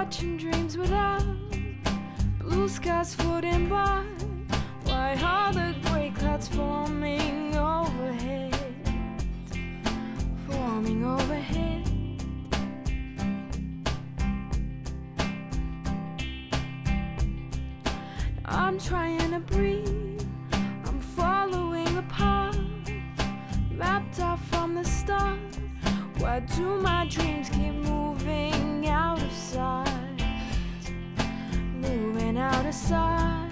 catching dreams without blue skies floating by. Why are the gray clouds forming overhead? Forming overhead. I'm trying to breathe, I'm following the path mapped out from the start. Why do my dreams keep moving out of sight? Moving out of sight.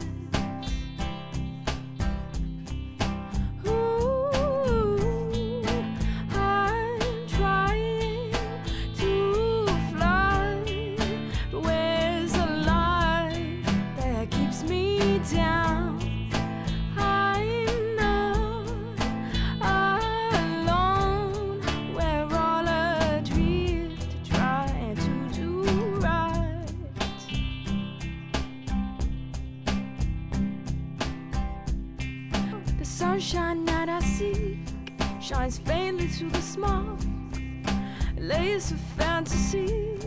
Sunshine that I seek shines faintly through the smoke. Layers of fantasy,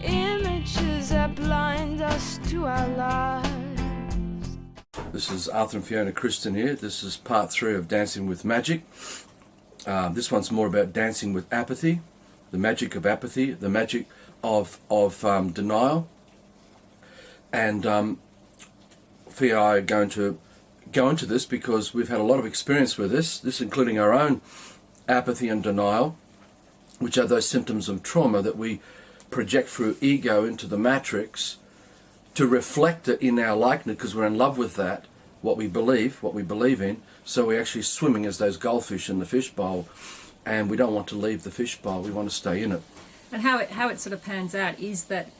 images that blind us to our lives. This is Arthur and Fiona Cristian here. This is part 3 of Dancing with Magic. This one's more about dancing with apathy, the magic of apathy, the magic of denial. And Fia and I are going to go into this because we've had a lot of experience with this including our own apathy and denial, which are those symptoms of trauma that we project through ego into the matrix to reflect it in our likeness because we're in love with that, what we believe in, so we're actually swimming as those goldfish in the fishbowl, and we don't want to leave the fishbowl, we want to stay in it. And how it sort of pans out is that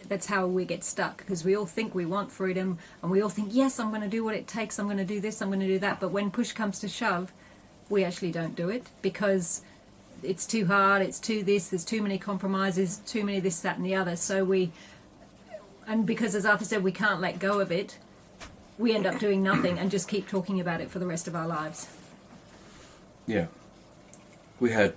that's how we get stuck, because we all think we want freedom and we all think, yes, I'm going to do what it takes, I'm going to do this, I'm going to do that, but when push comes to shove, we actually don't do it because it's too hard, it's too this, there's too many compromises, too many this, that and the other. And because as Arthur said, we can't let go of it, we end up doing nothing and just keep talking about it for the rest of our lives. Yeah. We had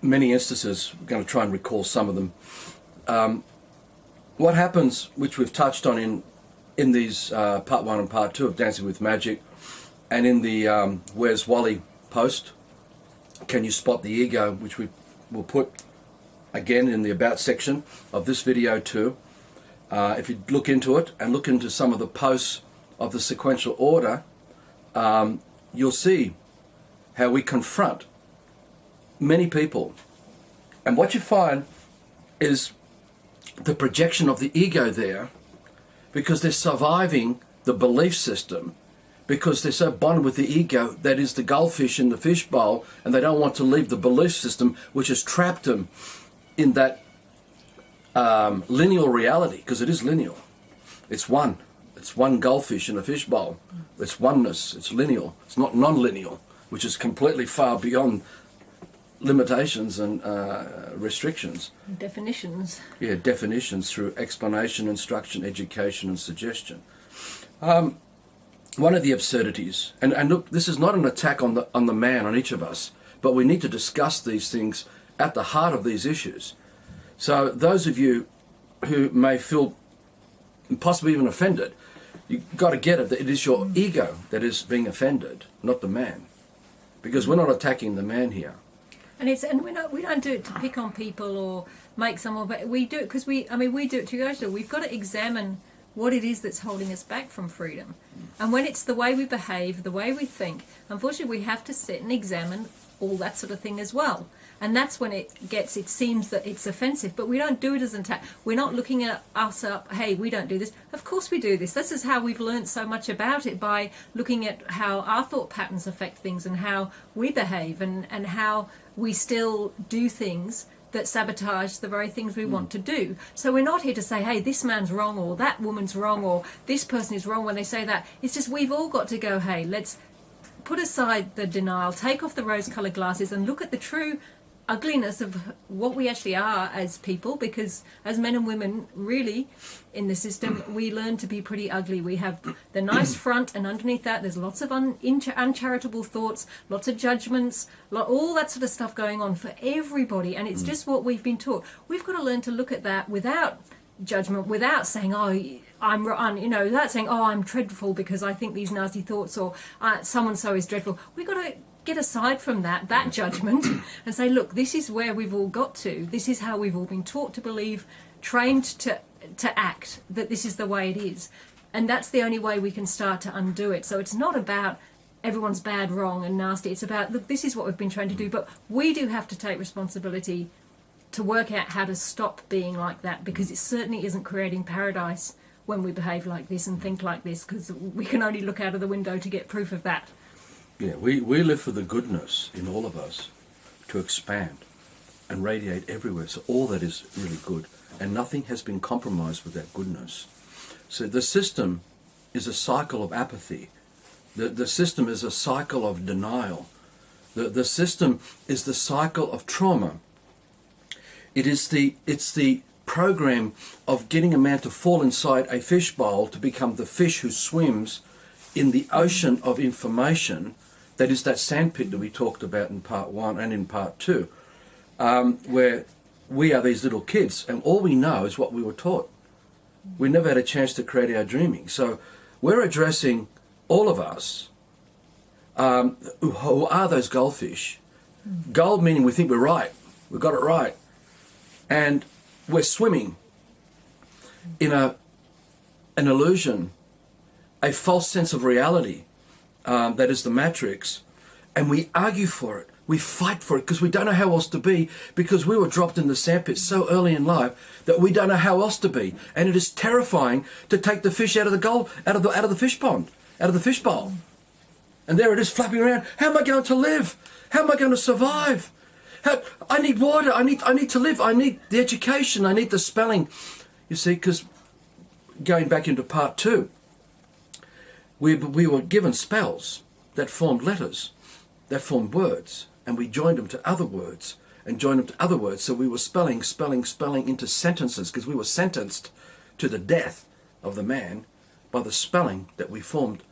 many instances. We're going to try and recall some of them. What happens, which we've touched on in these part 1 and part 2 of Dancing with Magic, and in the Where's Wally post, Can You Spot the Ego, which we will put again in the About section of this video too. If you look into it and look into some of the posts of the sequential order, you'll see how we confront many people, and what you find is the projection of the ego there, because they're surviving the belief system, because they're so bonded with the ego that is the goldfish in the fishbowl, and they don't want to leave the belief system which has trapped them in that linear reality, because it is linear. It's one goldfish in a fishbowl. It's oneness, it's linear, it's not non-linear, which is completely far beyond limitations and restrictions. Definitions. Yeah, definitions through explanation, instruction, education and suggestion. One of the absurdities, and look, this is not an attack on the man, on each of us, but we need to discuss these things at the heart of these issues. So those of you who may feel possibly even offended, you've got to get it that it is your ego that is being offended, not the man, because we're not attacking the man here. And we don't do it to pick on people or make someone, but we do it because we do it to you guys. We've got to examine what it is that's holding us back from freedom. And when it's the way we behave, the way we think, unfortunately we have to sit and examine all that sort of thing as well. And that's when it seems that it's offensive, but we don't do it as an attack. We're not looking at us up, hey, we don't do this. Of course we do this. This is how we've learned so much about it, by looking at how our thought patterns affect things and how we behave and how we still do things that sabotage the very things we want to do. So we're not here to say, hey, this man's wrong or that woman's wrong or this person is wrong when they say that. It's just we've all got to go, hey, let's put aside the denial, take off the rose-coloured glasses and look at the true ugliness of what we actually are as people, because as men and women, really, in the system, we learn to be pretty ugly. We have the nice front, and underneath that there's lots of uncharitable thoughts, lots of judgments, all that sort of stuff going on for everybody, and it's just what we've been taught. We've got to learn to look at that without judgment, without saying, oh, without saying, oh, I'm dreadful because I think these nasty thoughts, or so-and-so is dreadful. We've got to get aside from that judgment and say, look, this is where we've all got to. This is how we've all been taught to believe, trained to act, that this is the way it is. And that's the only way we can start to undo it. So it's not about everyone's bad, wrong and nasty. It's about, look, this is what we've been trained to do. But we do have to take responsibility to work out how to stop being like that, because it certainly isn't creating paradise when we behave like this and think like this, because we can only look out of the window to get proof of that. Yeah, we live for the goodness in all of us to expand and radiate everywhere. So all that is really good, and nothing has been compromised with that goodness. So the system is a cycle of apathy. The system is a cycle of denial. The system is the cycle of trauma. It's the program of getting a man to fall inside a fishbowl to become the fish who swims in the ocean of information. That is that sandpit that we talked about in part 1 and in part 2, where we are these little kids and all we know is what we were taught. We never had a chance to create our dreaming. So we're addressing all of us who are those goldfish. Gold meaning we think we're right, we got it right, and we're swimming in an illusion, a false sense of reality. That is the matrix, and we argue for it, we fight for it, because we don't know how else to be, because we were dropped in the sandpit so early in life that we don't know how else to be, and it is terrifying to take the fish out of the fish pond, out of the fish bowl, and there it is flapping around. How am I going to live? How am I going to survive? I need water. I need to live. I need the education. I need the spelling. You see, because going back into part 2. We were given spells that formed letters, that formed words, and we joined them to other words, and joined them to other words. So we were spelling into sentences, because we were sentenced to the death of the man by the spelling that we formed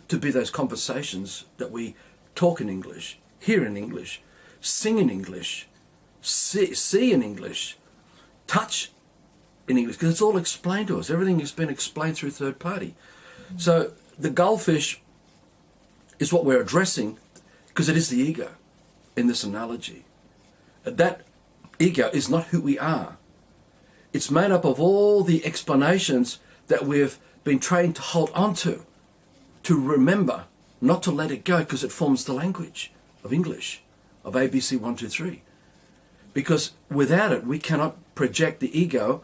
to be those conversations that we talk in English, hear in English, sing in English, see in English, touch in English, because it's all explained to us. Everything has been explained through third party. So the goldfish is what we're addressing, because it is the ego in this analogy. That ego is not who we are. It's made up of all the explanations that we've been trained to hold on to remember, not to let it go, because it forms the language of English, of ABC 1, 2, 3. Because without it, we cannot project the ego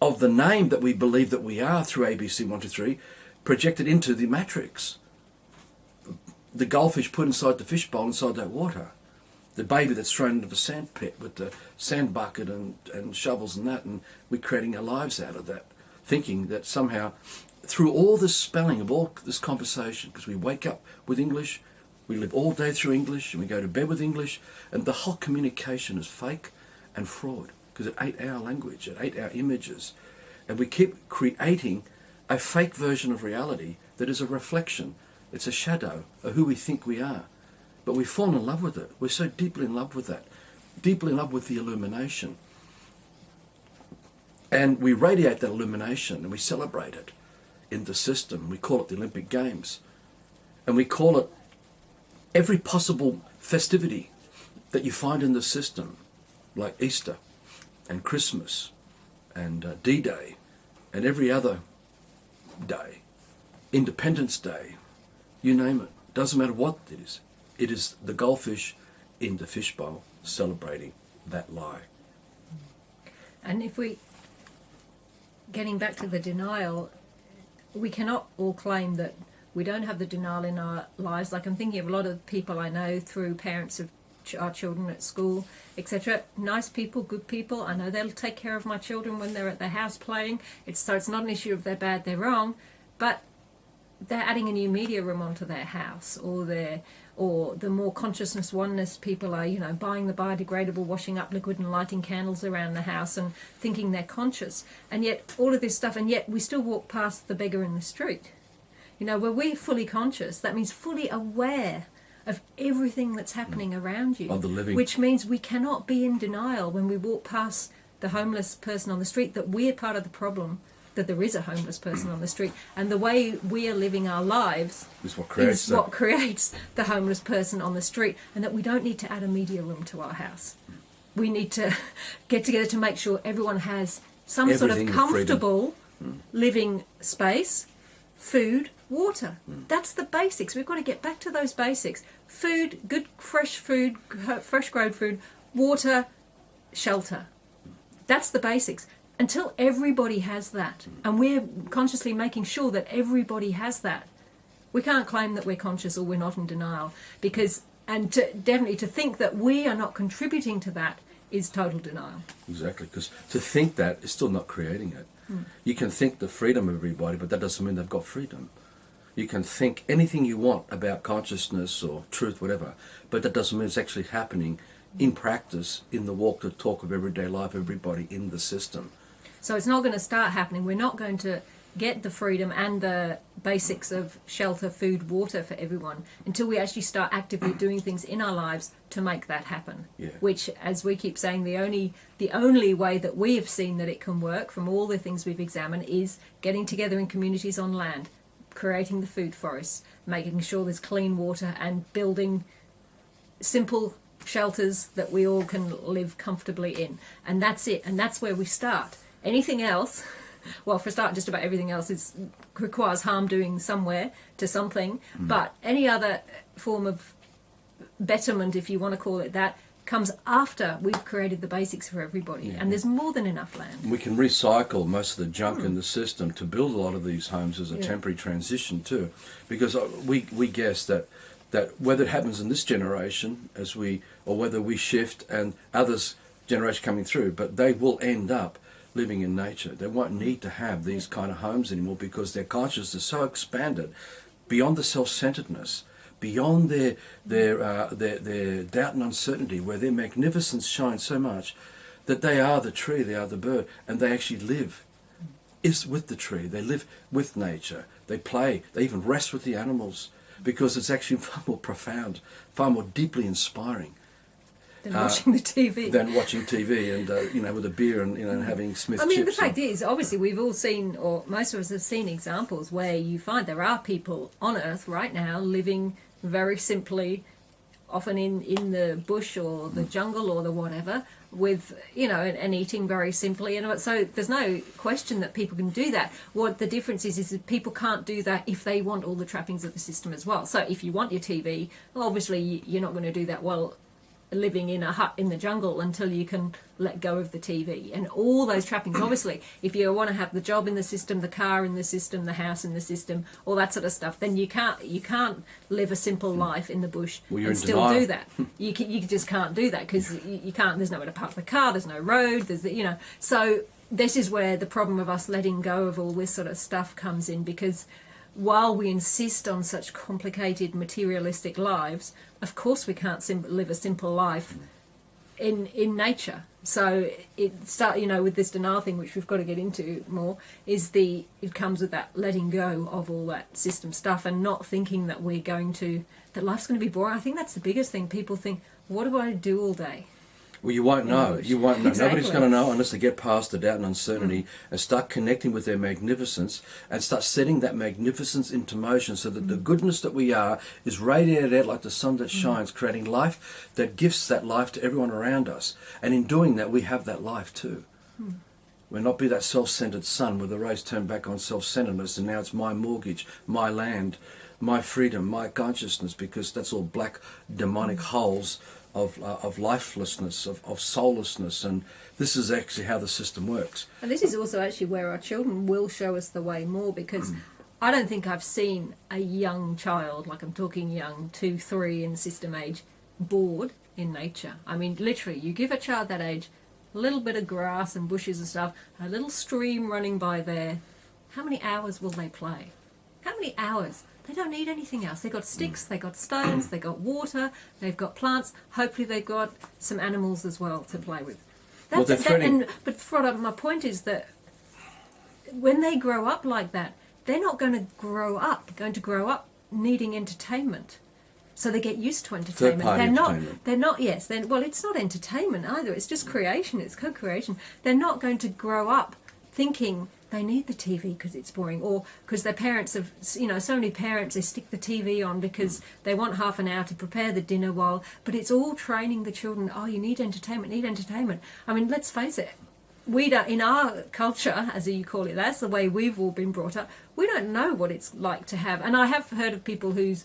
of the name that we believe that we are through ABC 1, 2, 3, projected into the matrix. The goldfish put inside the fishbowl, inside that water. The baby that's thrown into the sand pit with the sand bucket and shovels and that, and we're creating our lives out of that, thinking that somehow through all this spelling of all this conversation, because we wake up with English, we live all day through English, and we go to bed with English, and the whole communication is fake and fraud, because it ate our language, it ate our images, and we keep creating a fake version of reality that is a reflection. It's a shadow of who we think we are. But we fall in love with it. We're so deeply in love with that. Deeply in love with the illumination. And we radiate that illumination and we celebrate it in the system. We call it the Olympic Games. And we call it every possible festivity that you find in the system, like Easter and Christmas and D-Day and every other day, Independence Day, you name it. Doesn't matter what it is. It is the goldfish in the fishbowl celebrating that lie. And if we, getting back to the denial, we cannot all claim that we don't have the denial in our lives. Like I'm thinking of a lot of people I know through parents of our children at school, etc. Nice people, good people. I know they'll take care of my children when they're at their house playing. So it's not an issue of they're bad, they're wrong. But they're adding a new media room onto their house, or the more consciousness oneness people are, buying the biodegradable washing up liquid and lighting candles around the house and thinking they're conscious. And yet all of this stuff, and yet we still walk past the beggar in the street. Where we're fully conscious, that means fully aware of everything that's happening around you. Of the living. Which means we cannot be in denial when we walk past the homeless person on the street that we're part of the problem, that there is a homeless person on the street, and the way we are living our lives is what creates the homeless person on the street, and that we don't need to add a media room to our house. We need to get together to make sure everyone has some sort of comfortable living space, food, water. That's the basics. We've got to get back to those basics. Food, good fresh grown food, water, shelter. That's the basics. Until everybody has that, and we're consciously making sure that everybody has that, we can't claim that we're conscious or we're not in denial, definitely to think that we are not contributing to that is total denial. Exactly, because to think that is still not creating it. You can think the freedom of everybody, but that doesn't mean they've got freedom. You can think anything you want about consciousness or truth, whatever, but that doesn't mean it's actually happening in practice, in the walk, the talk of everyday life, everybody in the system. So it's not going to start happening. We're not going to get the freedom and the basics of shelter, food, water for everyone until we actually start actively doing things in our lives to make that happen. Yeah. Which, as we keep saying, the only way that we have seen that it can work from all the things we've examined is getting together in communities on land, creating the food forests, making sure there's clean water, and building simple shelters that we all can live comfortably in. And that's it. And that's where we start. Anything else, well, for a start, just about everything else requires harm doing somewhere to something. But any other form of betterment, if you want to call it that, comes after we've created the basics for everybody. Yeah. And there's more than enough land. We can recycle most of the junk in the system to build a lot of these homes as a temporary transition too, because we guess that whether it happens in this generation or whether we shift and others generation coming through, but they will end up living in nature. They won't need to have these kind of homes anymore because their consciousness is so expanded beyond the self-centeredness, beyond their doubt and uncertainty, where their magnificence shines so much that they are the tree, they are the bird, and they actually live with the tree. They live with nature. They play. They even rest with the animals because it's actually far more profound, far more deeply inspiring. Than watching the TV. Than watching TV and, with a beer and, having Smith chips. The fact is, obviously, we've all seen, or most of us have seen examples where you find there are people on Earth right now living very simply, often in the bush or the jungle or the whatever, with, and eating very simply. And so there's no question that people can do that. What the difference is that people can't do that if they want all the trappings of the system as well. So if you want your TV, well, obviously you're not going to do that while living in a hut in the jungle until you can let go of the TV and all those trappings. Obviously, if you want to have the job in the system, the car in the system, the house in the system, all that sort of stuff, then you can't live a simple life in the bush and still do that. You just can't do that because you can't. There's nowhere to park the car. There's no road. So this is where the problem of us letting go of all this sort of stuff comes in, because while we insist on such complicated materialistic lives, of course we can't live a simple life in nature. So it with this denial thing, which we've got to get into more, it comes with that letting go of all that system stuff and not thinking that that life's going to be boring. I think that's the biggest thing. People think, what do I do all day? Well, you won't know. You won't know. Exactly. Nobody's going to know unless they get past the doubt and uncertainty and start connecting with their magnificence and start setting that magnificence into motion so that the goodness that we are is radiated out like the sun that shines, creating life that gives that life to everyone around us. And in doing that, we have that life too. We'll not be that self-centered sun where the rays turn back on self-centeredness and now it's my mortgage, my land, my freedom, my consciousness, because that's all black demonic holes of lifelessness, of soullessness, and this is actually how the system works. And this is also actually where our children will show us the way more, because I don't think I've seen a young child, like I'm talking young, 2, 3 in system age, bored in nature. I mean, literally, you give a child that age a little bit of grass and bushes and stuff, a little stream running by there, how many hours will they play? How many hours? They don't need anything else. They've got sticks, they've got stones, they've got water, they've got plants. Hopefully they've got some animals as well to play with. Well, they're threading... But my point is that when they grow up like that, they're not going to grow up needing entertainment. So they get used to entertainment. They're not. Yes. Well, it's not entertainment either. It's just creation. It's co-creation. They're not going to grow up thinking they need the TV because it's boring, or because their parents have. So many parents, they stick the TV on because they want half an hour to prepare the dinner but it's all training the children. Oh, you need entertainment. I mean, let's face it. We don't, in our culture, as you call it, that's the way we've all been brought up. We don't know what it's like to have. And I have heard of people whose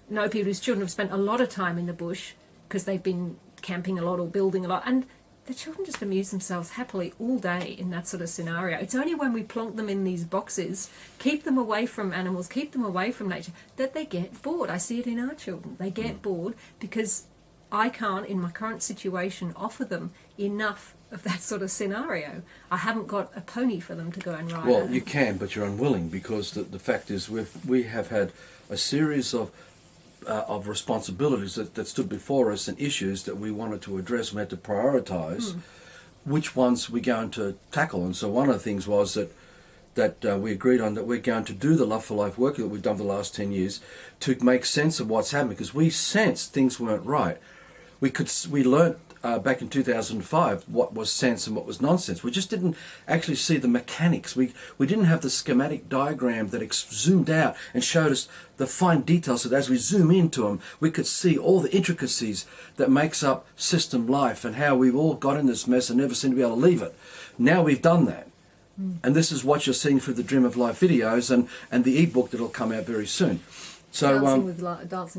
children have spent a lot of time in the bush because they've been camping a lot or building a lot, and the children just amuse themselves happily all day in that sort of scenario. It's only when we plonk them in these boxes, keep them away from animals, keep them away from nature, that they get bored. I see it in our children. They get bored because I can't, in my current situation, offer them enough of that sort of scenario. I haven't got a pony for them to go and ride. Well, you can, but you're unwilling, because the fact is we have had a series of responsibilities that stood before us and issues that we wanted to address. We had to prioritise which ones we're going to tackle. And so one of the things was that we agreed on, that we're going to do the Love for Life work that we've done for the last 10 years to make sense of what's happening, because we sensed things weren't right. We learnt back in 2005 what was sense and what was nonsense. We just didn't actually see the mechanics. We didn't have the schematic diagram that zoomed out and showed us the fine details, so that as we zoom into them, we could see all the intricacies that makes up system life and how we've all got in this mess and never seem to be able to leave it. Now we've done that. And this is what you're seeing through the Dream of Life videos and the ebook that'll come out very soon. So Dancing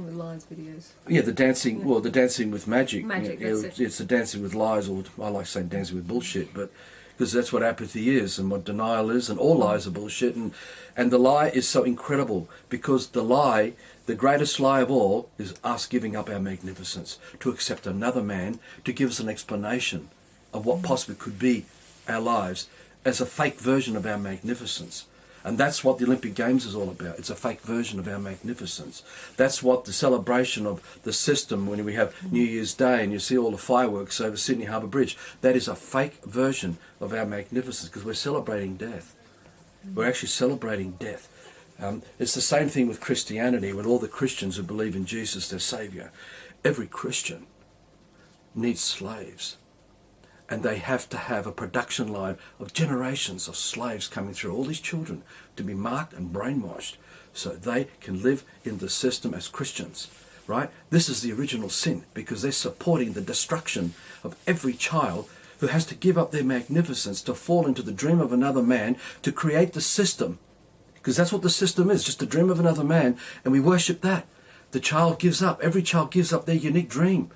with Lies videos. Yeah, the dancing with magic. Magic, it's the dancing with lies, or I like saying dancing with bullshit, but because that's what apathy is and what denial is, and all lies are bullshit. And the lie is so incredible, because the greatest lie of all, is us giving up our magnificence to accept another man to give us an explanation of what possibly could be our lives as a fake version of our magnificence. And that's what the Olympic Games is all about. It's a fake version of our magnificence. That's what the celebration of the system, when we have New Year's Day and you see all the fireworks over Sydney Harbour Bridge, that is a fake version of our magnificence, because we're celebrating death. We're actually celebrating death. It's the same thing with Christianity, with all the Christians who believe in Jesus, their Saviour. Every Christian needs slaves. And they have to have a production line of generations of slaves coming through, all these children, to be marked and brainwashed so they can live in the system as Christians, right? This is the original sin, because they're supporting the destruction of every child who has to give up their magnificence to fall into the dream of another man to create the system. Because that's what the system is, just a dream of another man, and we worship that. The child gives up, every child gives up their unique dream.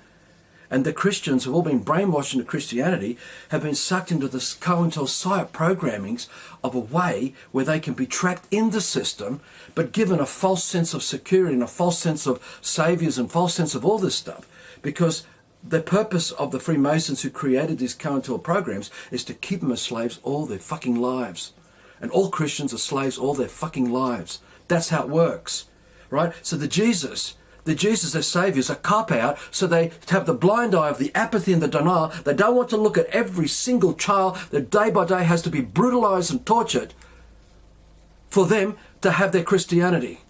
And the Christians who've all been brainwashed into Christianity have been sucked into this COINTELPSYOP programmings of a way where they can be trapped in the system, but given a false sense of security and a false sense of saviours and false sense of all this stuff. Because the purpose of the Freemasons who created these COINTEL programs is to keep them as slaves all their fucking lives. And all Christians are slaves all their fucking lives. That's how it works, right? So the Jesus, their saviours, are cop out, so they have the blind eye of the apathy and the denial. They don't want to look at every single child that day by day has to be brutalised and tortured for them to have their Christianity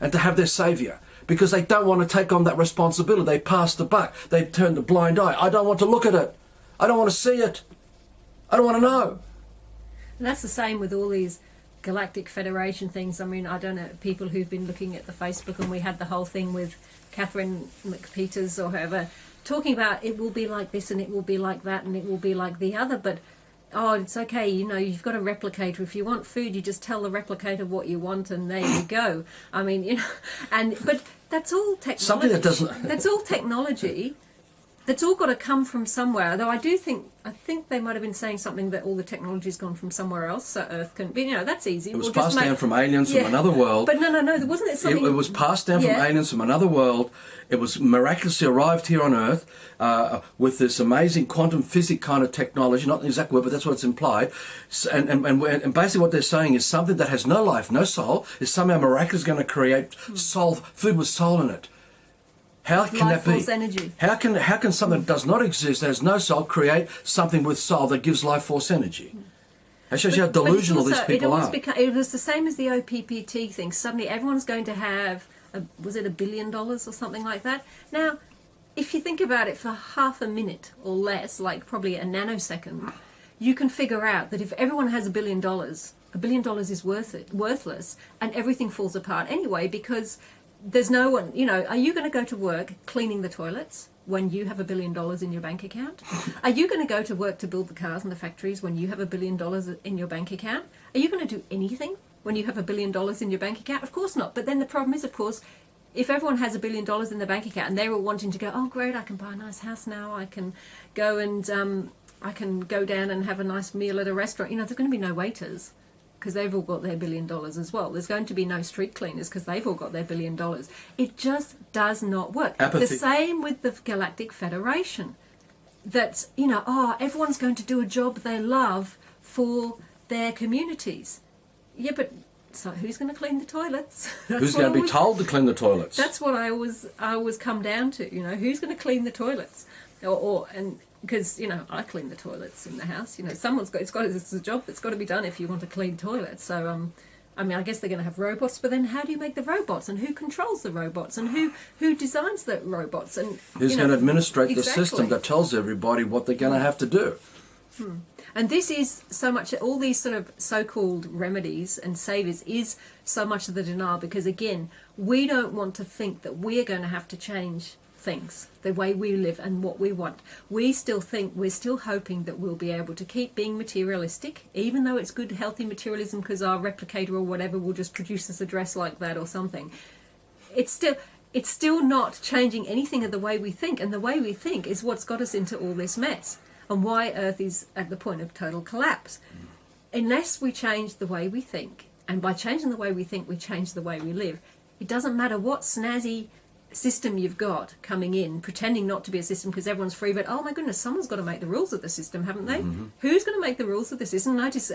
and to have their saviour, because they don't want to take on that responsibility. They pass the buck. They turn the blind eye. I don't want to look at it. I don't want to see it. I don't want to know. And that's the same with all these Galactic Federation things. I mean, I don't know, people who've been looking at the Facebook, and we had the whole thing with Catherine McPeters or whoever talking about it will be like this and it will be like that and it will be like the other, but it's okay, you've got a replicator. If you want food, you just tell the replicator what you want and there you go. I mean, but that's all technology. Something that doesn't... That's all technology That's all got to come from somewhere. Though I think they might have been saying something that all the technology's gone from somewhere else, so Earth can be. That's easy. It was passed down from aliens from another world. But no, there wasn't it something. It was passed down from aliens from another world. It was miraculously arrived here on Earth with this amazing quantum physics kind of technology. Not the exact word, but that's what it's implied. And basically, what they're saying is something that has no life, no soul, is somehow miraculously going to create soul, food with soul in it. How can that be? Life force energy. How can something that does not exist, that has no soul, create something with soul that gives life force energy? That shows you how delusional these people are. It was the same as the OPPT thing. Suddenly everyone's going to have, was it $1 billion or something like that? Now, if you think about it for half a minute or less, like probably a nanosecond, you can figure out that if everyone has $1 billion, $1 billion is worthless, and everything falls apart anyway, because there's no one, are you going to go to work cleaning the toilets when you have $1 billion in your bank account? Are you going to go to work to build the cars in the factories when you have $1 billion in your bank account? Are you going to do anything when you have $1 billion in your bank account? Of course not. But then the problem is, of course, if everyone has $1 billion in their bank account and they're all wanting to go, oh great, I can buy a nice house now, I can go and I can go down and have a nice meal at a restaurant. There's going to be no waiters, because they've all got their $1 billion as well. There's going to be no street cleaners because they've all got their $1 billion. It just does not work. Apathy. The same with the Galactic Federation. That, everyone's going to do a job they love for their communities. Yeah, but so who's going to clean the toilets? Who's going to be told to clean the toilets? That's what I always come down to. Who's going to clean the toilets? Because I clean the toilets in the house. It's a job that's got to be done if you want to clean toilets. So I guess they're going to have robots, but then how do you make the robots, and who controls the robots, and who designs the robots, and who's going to administrate the system that tells everybody what they're going to have to do? And this is so much, all these sort of so-called remedies and saviors is so much of the denial, because again, we don't want to think that we're going to have to change things, the way we live and what we want. We're still hoping that we'll be able to keep being materialistic, even though it's good, healthy materialism, because our replicator or whatever will just produce us a dress like that or something. It's still not changing anything of the way we think, and the way we think is what's got us into all this mess, and why Earth is at the point of total collapse. Unless we change the way we think, and by changing the way we think, we change the way we live. It doesn't matter what snazzy system you've got coming in, pretending not to be a system because everyone's free, but oh my goodness, someone's got to make the rules of the system, haven't they? Mm-hmm. Who's going to make the rules of the system? Notice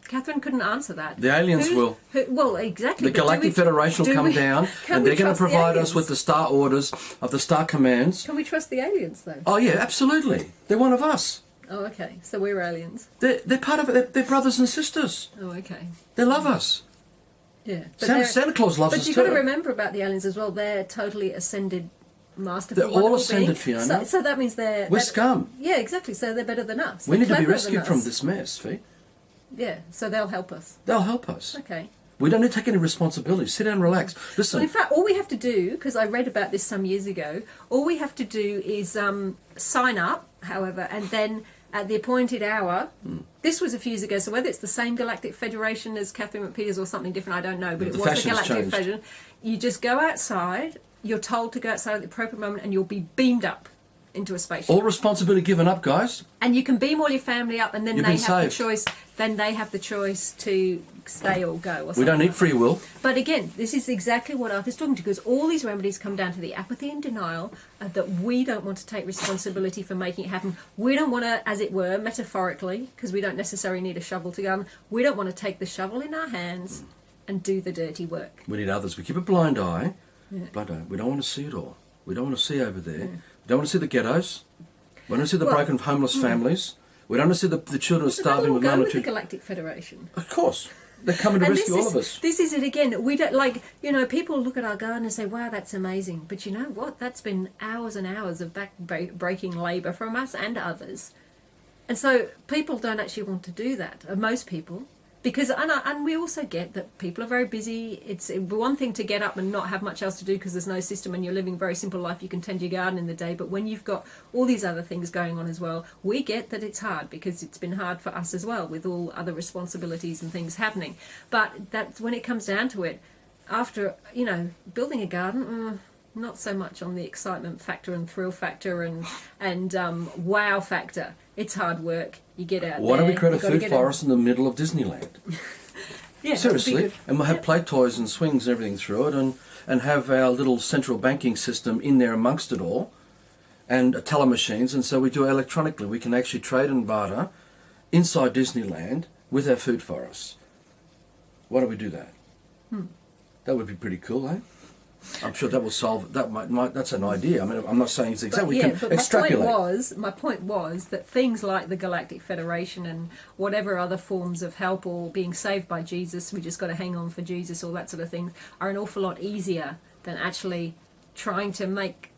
Catherine couldn't answer that. The aliens will. Well, exactly. The Galactic Federation will come down, and they're going to provide us with the star orders of the star commands. Can we trust the aliens, though? Oh yeah, absolutely. They're one of us. Oh, okay. So we're aliens. They're part of it. They're brothers and sisters. Oh, okay. They love us. Yeah. Santa Claus loves us too. But you've got to remember about the aliens as well. They're totally ascended, masterful. They're all ascended, Fiona. So that means we're scum. Yeah, exactly. So they're better than us. We need to be rescued from this mess, Fee. Yeah. So they'll help us. They'll help us. Okay. We don't need to take any responsibility. Sit down and relax. Listen. Well, in fact, all we have to do, because I read about this some years ago, all we have to do is sign up, however, and then at the appointed hour, this was a few years ago, so whether it's the same Galactic Federation as Catherine McPeters or something different, I don't know, but it was the Galactic Federation. You just go outside, you're told to go outside at the appropriate moment, and you'll be beamed up into a spaceship. All responsibility given up, guys. And you can beam all your family up, and then they have the choice. Then they have the choice to stay or go. Or we don't need free will. But again, this is exactly what Arthur's talking to, because all these remedies come down to the apathy and denial that we don't want to take responsibility for making it happen. We don't want to, as it were, metaphorically, because we don't necessarily need a shovel to go. We don't want to take the shovel in our hands and do the dirty work. We need others. We keep a blind eye. Yeah. Blind eye. We don't want to see it all. We don't want to see over there. Yeah. We don't want to see the ghettos. We don't want to see the broken homeless families. We don't want to see the children starving with malnutrition. With the Galactic Federation. Of course. They're coming to rescue all of us. This is it again. We don't people look at our garden and say, wow, that's amazing. But you know what? That's been hours and hours of back-breaking labour from us and others. And so people don't actually want to do that, most people. Because, and we also get that people are very busy. It's one thing to get up and not have much else to do because there's no system and you're living a very simple life. You can tend your garden in the day. But when you've got all these other things going on as well, we get that it's hard because it's been hard for us as well with all other responsibilities and things happening. But that's when it comes down to it, after, building a garden, Not so much on the excitement factor and thrill factor and wow factor. It's hard work. You get out Why there. don't we create a you've gotta food forest in the middle of Disneyland? Yeah, Seriously, and we'll have play toys and swings and everything through it, and have our little central banking system in there amongst it all, and telemachines, and so we do it electronically. We can actually trade and barter inside Disneyland with our food forests. Why don't we do that? That would be pretty cool, eh? I'm sure that will solve. That might. That's an idea. I mean, I'm not saying it's exact. We can extrapolate. My point was that things like the Galactic Federation and whatever other forms of help or being saved by Jesus, we just got to hang on for Jesus, all that sort of thing, are an awful lot easier than actually trying to make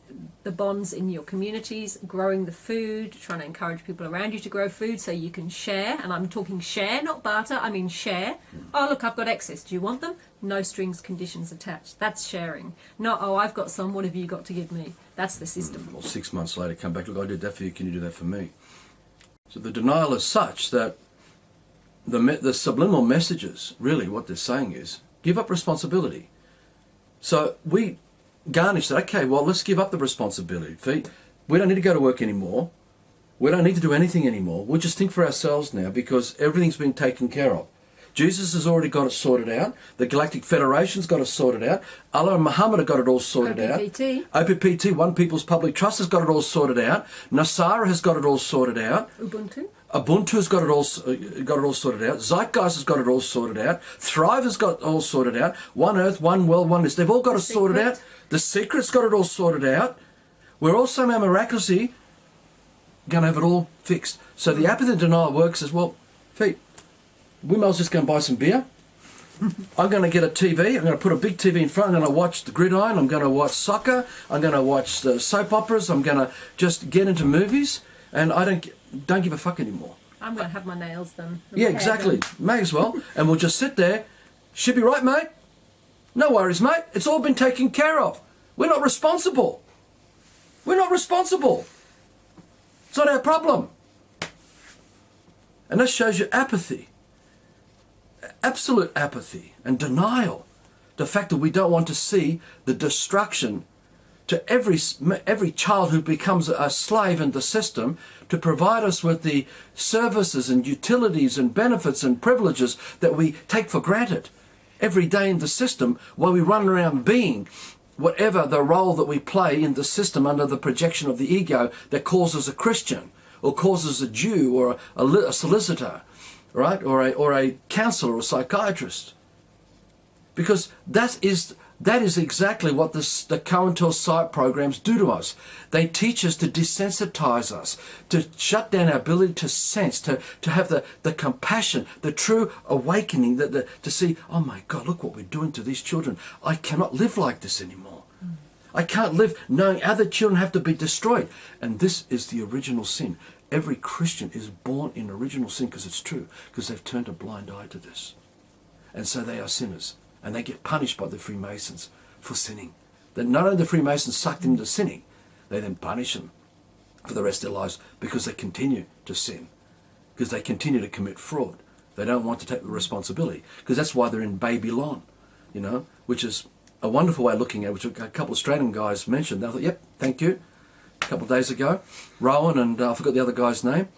the bonds in your communities, growing the food, trying to encourage people around you to grow food so you can share. And I'm talking share, not barter. I mean share. Oh, look, I've got excess. Do you want them? No strings, conditions attached. That's sharing. Not, oh, I've got some. What have you got to give me? That's the system. Well, 6 months later, come back. Look, I did that for you. Can you do that for me? So the denial is such that the subliminal messages, really what they're saying is, give up responsibility. So we garnish that. Okay, well, let's give up the responsibility. We don't need to go to work anymore. We don't need to do anything anymore. We'll just think for ourselves now because everything's been taken care of. Jesus has already got it sorted out. The Galactic Federation's got it sorted out. Allah and Muhammad have got it all sorted out. OPPT, One People's Public Trust, has got it all sorted out. Nasara has got it all sorted out. Ubuntu's got it all sorted out. Zeitgeist has got it all sorted out. Thrive has got it all sorted out. One Earth, One World, Oneness. They've all got it sorted out. The Secret's got it all sorted out. We're all somehow miraculously going to have it all fixed. So the apathy and denial works as well. We might as well just go and buy some beer. I'm going to get a TV. I'm going to put a big TV in front. I'm going to watch the gridiron. I'm going to watch soccer. I'm going to watch the soap operas. I'm going to just get into movies. And I don't give a fuck anymore. I'm going to have my nails done. Yeah, exactly. May as well. And we'll just sit there. Should be right, mate. No worries, mate. It's all been taken care of. We're not responsible. We're not responsible. It's not our problem. And that shows you apathy. Absolute apathy and denial. The fact that we don't want to see the destruction to every child who becomes a slave in the system to provide us with the services and utilities and benefits and privileges that we take for granted every day in the system while we run around being whatever the role that we play in the system under the projection of the ego that calls us a Christian or calls us a Jew or a solicitor, right? Or a counselor or a psychiatrist. Because that is exactly what the COINTEL psych programs do to us. They teach us to desensitize us, to shut down our ability to sense, to have the compassion, the true awakening, to see, oh my God, look what we're doing to these children. I cannot live like this anymore. I can't live knowing other children have to be destroyed. And this is the original sin. Every Christian is born in original sin because it's true, because they've turned a blind eye to this. And so they are sinners. And they get punished by the Freemasons for sinning. That not only the Freemasons sucked them into sinning, they then punish them for the rest of their lives because they continue to sin, because they continue to commit fraud. They don't want to take the responsibility, because that's why they're in Babylon, which is a wonderful way of looking at it, which a couple of Australian guys mentioned. They thought, yep, thank you, a couple of days ago. Rowan and I forgot the other guy's name.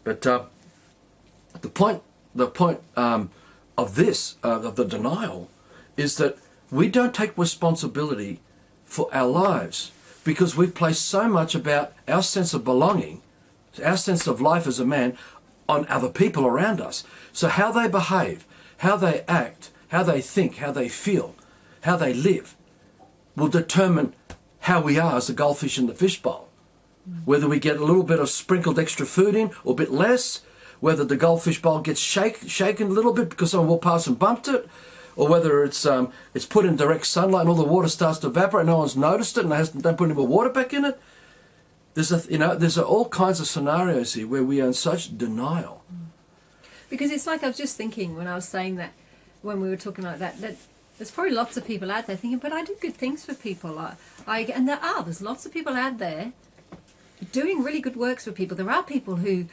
But the point of this, of the denial, is that we don't take responsibility for our lives because we've placed so much about our sense of belonging, our sense of life as a man, on other people around us. So how they behave, how they act, how they think, how they feel, how they live will determine how we are as a goldfish in the fishbowl. Whether we get a little bit of sprinkled extra food in or a bit less, whether the goldfish bowl gets shaken a little bit because someone walked past and bumped it, or whether it's put in direct sunlight and all the water starts to evaporate, no one's noticed it, and they don't put any more water back in it. There's all kinds of scenarios here where we are in such denial. Because it's like I was just thinking when I was saying that, when we were talking like that there's probably lots of people out there thinking, but I do good things for people. And there's lots of people out there doing really good works for people. There are people who,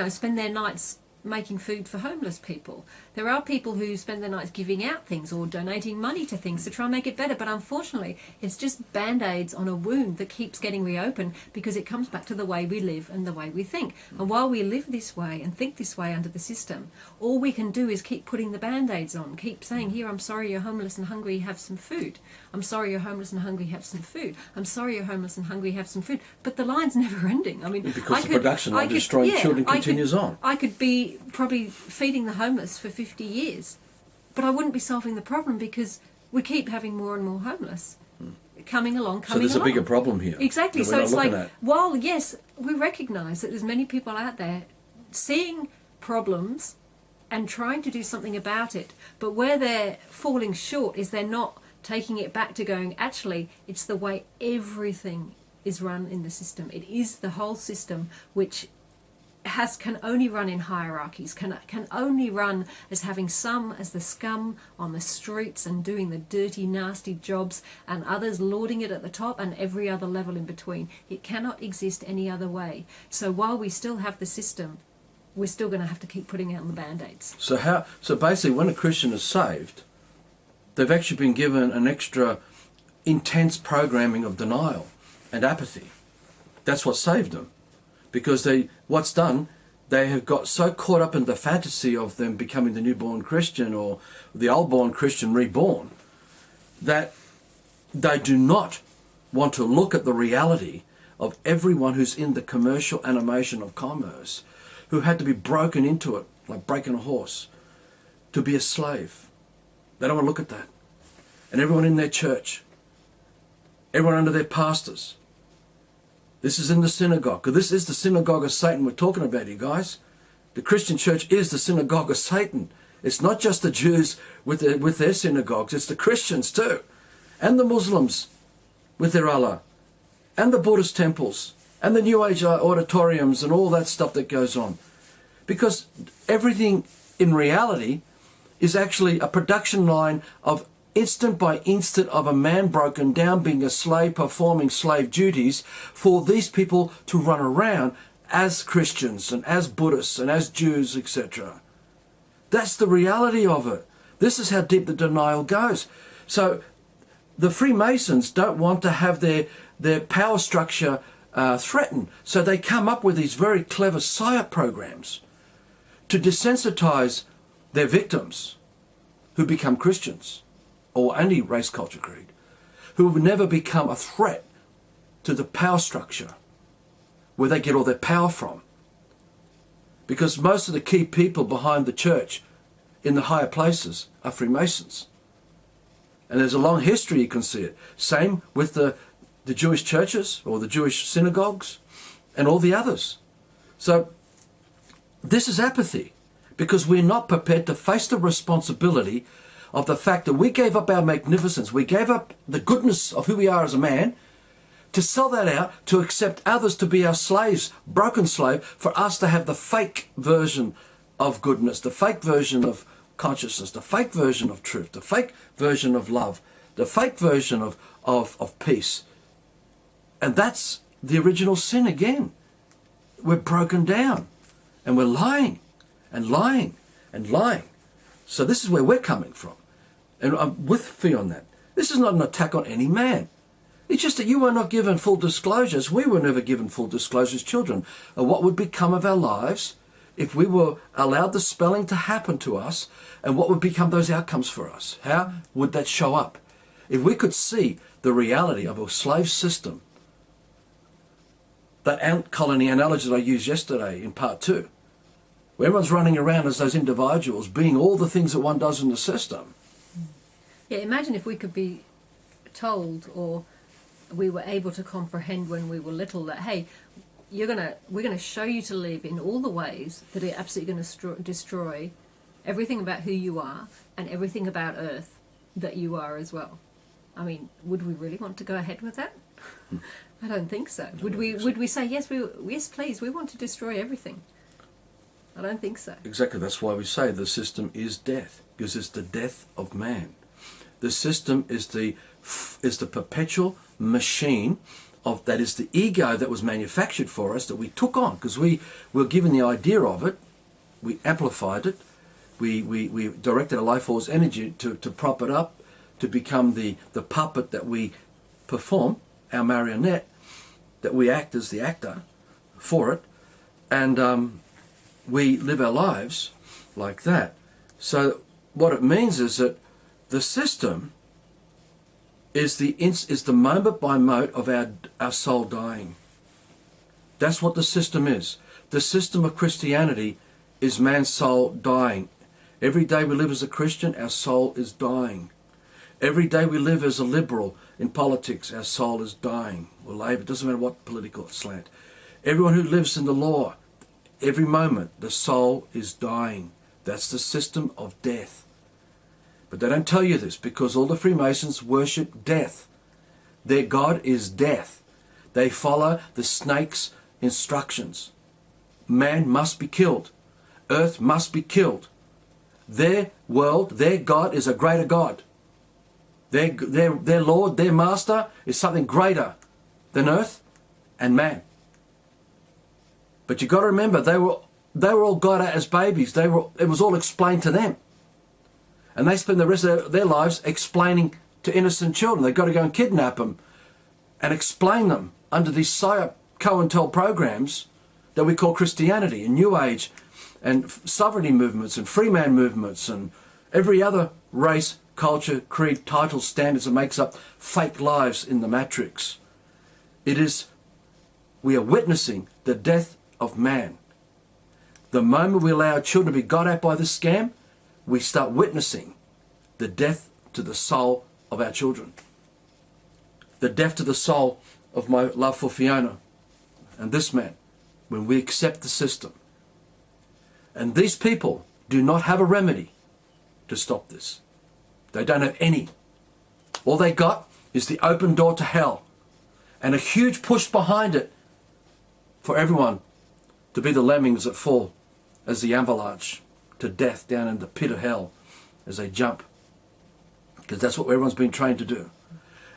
spend their nights making food for homeless people. There are people who spend their nights giving out things or donating money to things to try and make it better. But unfortunately, it's just band-aids on a wound that keeps getting reopened because it comes back to the way we live and the way we think. And while we live this way and think this way under the system, all we can do is keep putting the band-aids on, keep saying, here, I'm sorry you're homeless and hungry, have some food. I'm sorry you're homeless and hungry, have some food. I'm sorry you're homeless and hungry, have some food. But the line's never ending. I mean, because the production of destroying children continues on. I could be probably feeding the homeless for 50 years, but I wouldn't be solving the problem because we keep having more and more homeless coming along. So there's a bigger problem here. Exactly. that So we're it's not like, looking at. while yes, we recognise that there's many people out there seeing problems and trying to do something about it, but where they're falling short is they're not taking it back to going, actually, it's the way everything is run in the system. It is the whole system which can only run in hierarchies, can only run as having some as the scum on the streets and doing the dirty, nasty jobs, and others lording it at the top and every other level in between. It cannot exist any other way. So while we still have the system, we're still going to have to keep putting out the band-aids. So basically, when a Christian is saved, they've actually been given an extra intense programming of denial and apathy. That's what saved them. Because they have got so caught up in the fantasy of them becoming the newborn Christian or the old-born Christian reborn, that they do not want to look at the reality of everyone who's in the commercial animation of commerce, who had to be broken into it, like breaking a horse, to be a slave. They don't want to look at that. And everyone in their church, everyone under their pastors. This is in the synagogue. Because this is the synagogue of Satan we're talking about, you guys. The Christian church is the synagogue of Satan. It's not just the Jews with their synagogues. It's the Christians too. And the Muslims with their Allah. And the Buddhist temples. And the New Age auditoriums and all that stuff that goes on. Because everything in reality is actually a production line of instant by instant of a man broken down, being a slave, performing slave duties for these people to run around as Christians and as Buddhists and as Jews, etc. That's the reality of it. This is how deep the denial goes. So the Freemasons don't want to have their power structure threatened. So they come up with these very clever psyop programs to desensitize their victims who become Christians or any race, culture, creed, who will never become a threat to the power structure where they get all their power from. Because most of the key people behind the church in the higher places are Freemasons. And there's a long history, you can see it. Same with the Jewish churches or the Jewish synagogues and all the others. So this is apathy because we're not prepared to face the responsibility of the fact that we gave up our magnificence, we gave up the goodness of who we are as a man, to sell that out, to accept others to be our slaves, broken slave, for us to have the fake version of goodness, the fake version of consciousness, the fake version of truth, the fake version of love, the fake version of peace. And that's the original sin again. We're broken down and we're lying and lying and lying. So this is where we're coming from. And I'm with Fiona on that. This is not an attack on any man. It's just that you were not given full disclosures. We were never given full disclosures, children, of what would become of our lives if we were allowed the spelling to happen to us, and what would become those outcomes for us. How would that show up? If we could see the reality of a slave system, that ant colony analogy that I used yesterday in part 2, where everyone's running around as those individuals, being all the things that one does in the system. Yeah, imagine if we could be told, or we were able to comprehend when we were little, that hey, we're gonna show you to live in all the ways that are absolutely going to destroy everything about who you are and everything about Earth that you are as well. I mean, would we really want to go ahead with that? I don't think so. Would we say yes? Yes, please. We want to destroy everything. I don't think so. Exactly. That's why we say the system is death, because it's the death of man. The system is the perpetual machine of that is the ego that was manufactured for us, that we took on because we were given the idea of it we amplified it, we directed our life force energy to prop it up, to become the puppet that we perform, our marionette, that we act as the actor for it, and we live our lives like that. So what it means is that the system is the moment by moment of our soul dying. That's what the system is. The system of Christianity is man's soul dying. Every day we live as a Christian, our soul is dying. Every day we live as a liberal in politics, our soul is dying. Or Labour, it doesn't matter what political slant. Everyone who lives in the law, every moment, the soul is dying. That's the system of death. But they don't tell you this because all the Freemasons worship death. Their God is death. They follow the snake's instructions. Man must be killed. Earth must be killed. Their world, their God is a greater God. Their Lord, their Master is something greater than earth and man. But you've got to remember, they were all got at as babies. It was all explained to them. And they spend the rest of their lives explaining to innocent children. They've got to go and kidnap them and explain them under these psyop COINTEL programs that we call Christianity and New Age and sovereignty movements and freeman movements and every other race, culture, creed, title, standards that makes up fake lives in the matrix. We are witnessing the death of man. The moment we allow our children to be got at by this scam, we start witnessing the death to the soul of our children. The death to the soul of my love for Fiona and this man when we accept the system. And these people do not have a remedy to stop this. They don't have any. All they got is the open door to hell and a huge push behind it for everyone to be the lemmings that fall as the avalanche to death down in the pit of hell as they jump. Because that's what everyone's been trained to do.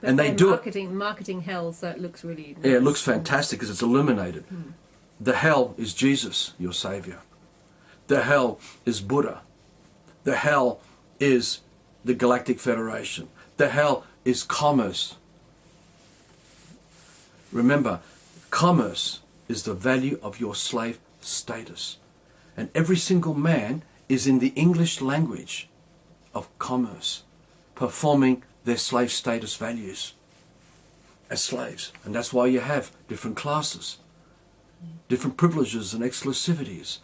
But and they do marketing hell, so it looks really nice. Yeah, it looks fantastic because it's illuminated. The hell is Jesus, your Saviour. The hell is Buddha. The hell is the Galactic Federation. The hell is commerce. Remember, commerce is the value of your slave status. And every single man is in the English language of commerce, performing their slave status values as slaves. And that's why you have different classes, different privileges and exclusivities.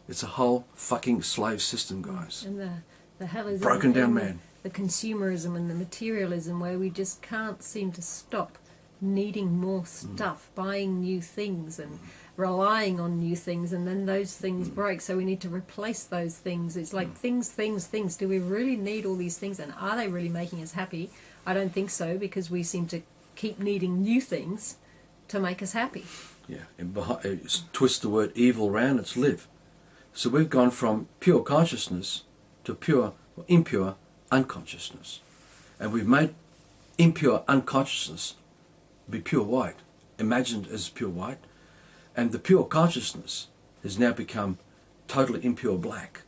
It's a whole fucking slave system, guys. And the hell is broken down man. The consumerism and the materialism where we just can't seem to stop needing more stuff, buying new things and relying on new things, and then those things break, so we need to replace those things. It's like things. Do we really need all these things, and are they really making us happy? I don't think so, because we seem to keep needing new things to make us happy. Yeah, and twist the word evil round, it's live. So we've gone from pure consciousness to pure or impure unconsciousness. And we've made impure unconsciousness be pure white, imagined as pure white. And the pure consciousness has now become totally impure black.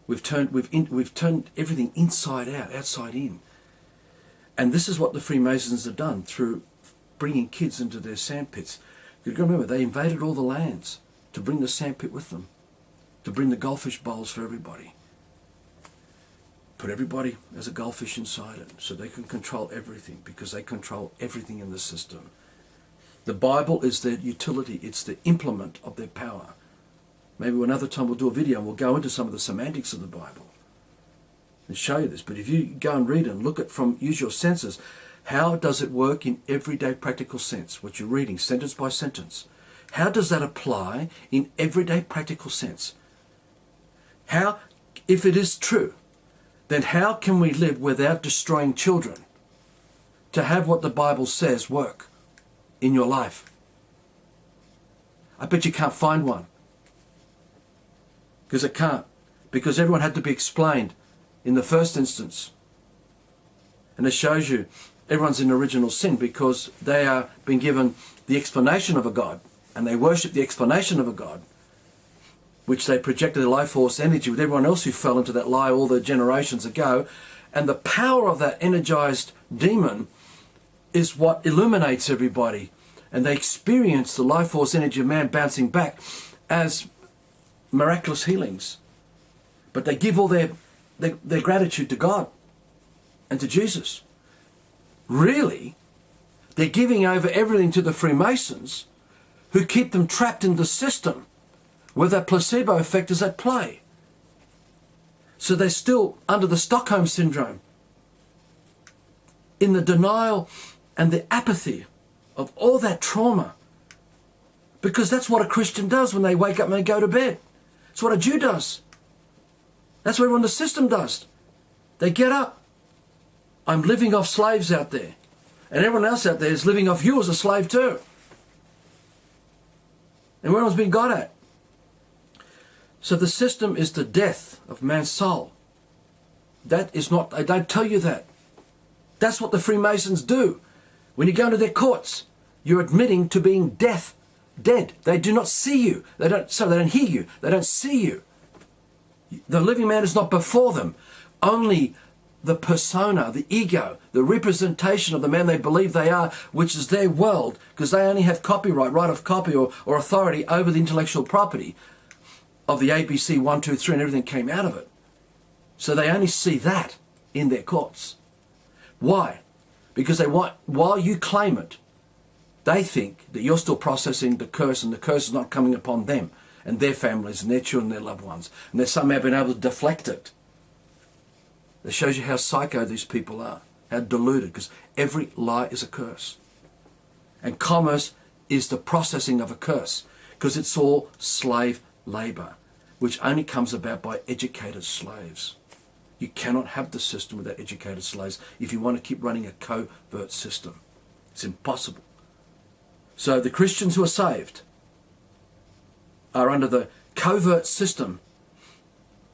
We've turned everything inside out, outside in. And this is what the Freemasons have done through bringing kids into their sandpits. You've got to remember, they invaded all the lands to bring the sandpit with them, to bring the goldfish bowls for everybody. Put everybody as a goldfish inside it so they can control everything, because they control everything in the system. The Bible is their utility. It's the implement of their power. Maybe another time we'll do a video and we'll go into some of the semantics of the Bible and show you this. But if you go and read and look at use your senses, how does it work in everyday practical sense? What you're reading, sentence by sentence. How does that apply in everyday practical sense? How, if it is true, then how can we live without destroying children to have what the Bible says work in your life? I bet you can't find one. Because it can't. Because everyone had to be explained in the first instance. And it shows you everyone's in original sin because they are being given the explanation of a God, and they worship the explanation of a God. which they projected their life force energy with everyone else who fell into that lie all the generations ago. And the power of that energized demon is what illuminates everybody. And they experience the life force energy of man bouncing back as miraculous healings. But they give all their gratitude to God and to Jesus. Really, they're giving over everything to the Freemasons, who keep them trapped in the system where that placebo effect is at play. So they're still under the Stockholm syndrome, in the denial and the apathy of all that trauma. Because that's what a Christian does when they wake up and they go to bed. It's what a Jew does. That's what everyone in the system does. They get up. I'm living off slaves out there. And everyone else out there is living off you as a slave too. And everyone's been got at. So the system is the death of man's soul. That is not, they don't tell you that. That's what the Freemasons do. When you go into their courts, you're admitting to being dead. They do not see you. They don't hear you. They don't see you. The living man is not before them. Only the persona, the ego, the representation of the man they believe they are, which is their world, because they only have copyright, right of copy or authority over the intellectual property of the ABC 1, 2, 3 and everything came out of it. So they only see that in their courts. Why? Because they want, while you claim it, they think that you're still processing the curse, and the curse is not coming upon them and their families and their children and their loved ones. And they've somehow been able to deflect it. That shows you how psycho these people are, how deluded, because every lie is a curse. And commerce is the processing of a curse, because it's all slave labour, which only comes about by educated slaves. You cannot have the system without educated slaves if you want to keep running a covert system. It's impossible. So the Christians who are saved are under the covert system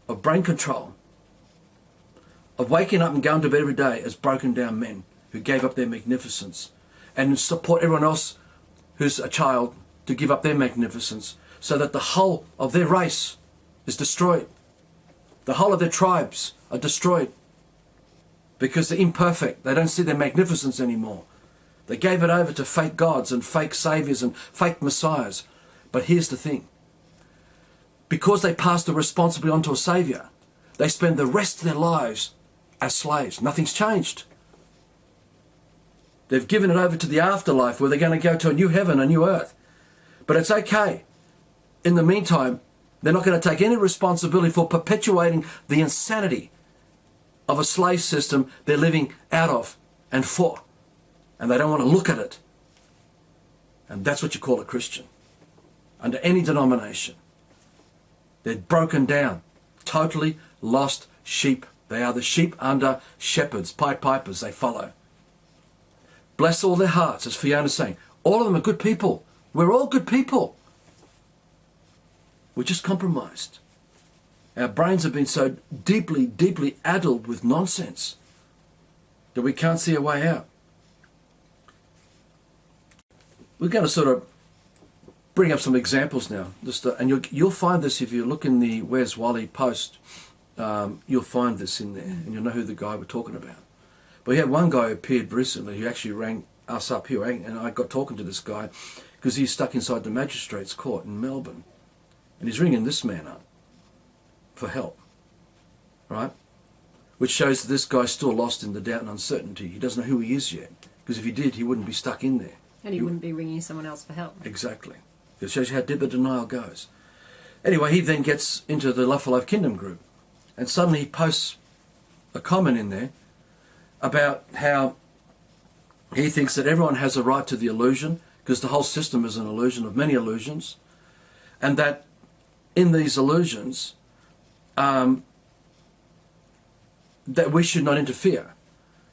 of brain control, of waking up and going to bed every day as broken down men who gave up their magnificence, and support everyone else who's a child to give up their magnificence, so that the whole of their race is destroyed. The whole of their tribes are destroyed because they're imperfect. They don't see their magnificence anymore. They gave it over to fake gods and fake saviors and fake messiahs. But here's the thing. Because they passed the responsibility on to a savior, they spend the rest of their lives as slaves. Nothing's changed. They've given it over to the afterlife, where they're going to go to a new heaven, a new earth. But it's okay. In the meantime, they're not going to take any responsibility for perpetuating the insanity of a slave system they're living out of and for. And they don't want to look at it. And that's what you call a Christian. Under any denomination. They're broken down. Totally lost sheep. They are the sheep under shepherds, Pied Pipers. They follow. Bless all their hearts, as Fiona's saying. All of them are good people. We're all good people. We're just compromised. Our brains have been so deeply, deeply addled with nonsense that we can't see a way out. We're going to sort of bring up some examples now. And you'll find this if you look in the Where's Wally post. You'll find this in there, and you'll know who the guy we're talking about. But we had one guy who appeared recently who actually rang us up here, and I got talking to this guy because he's stuck inside the magistrate's court in Melbourne. And he's ringing this man up for help, right? Which shows that this guy's still lost in the doubt and uncertainty. He doesn't know who he is yet, because if he did, he wouldn't be stuck in there. And he wouldn't be ringing someone else for help. Exactly. It shows you how deep the denial goes. Anyway, he then gets into the Love for Life Kingdom group, and suddenly he posts a comment in there about how he thinks that everyone has a right to the illusion, because the whole system is an illusion of many illusions, and that in these illusions, that we should not interfere,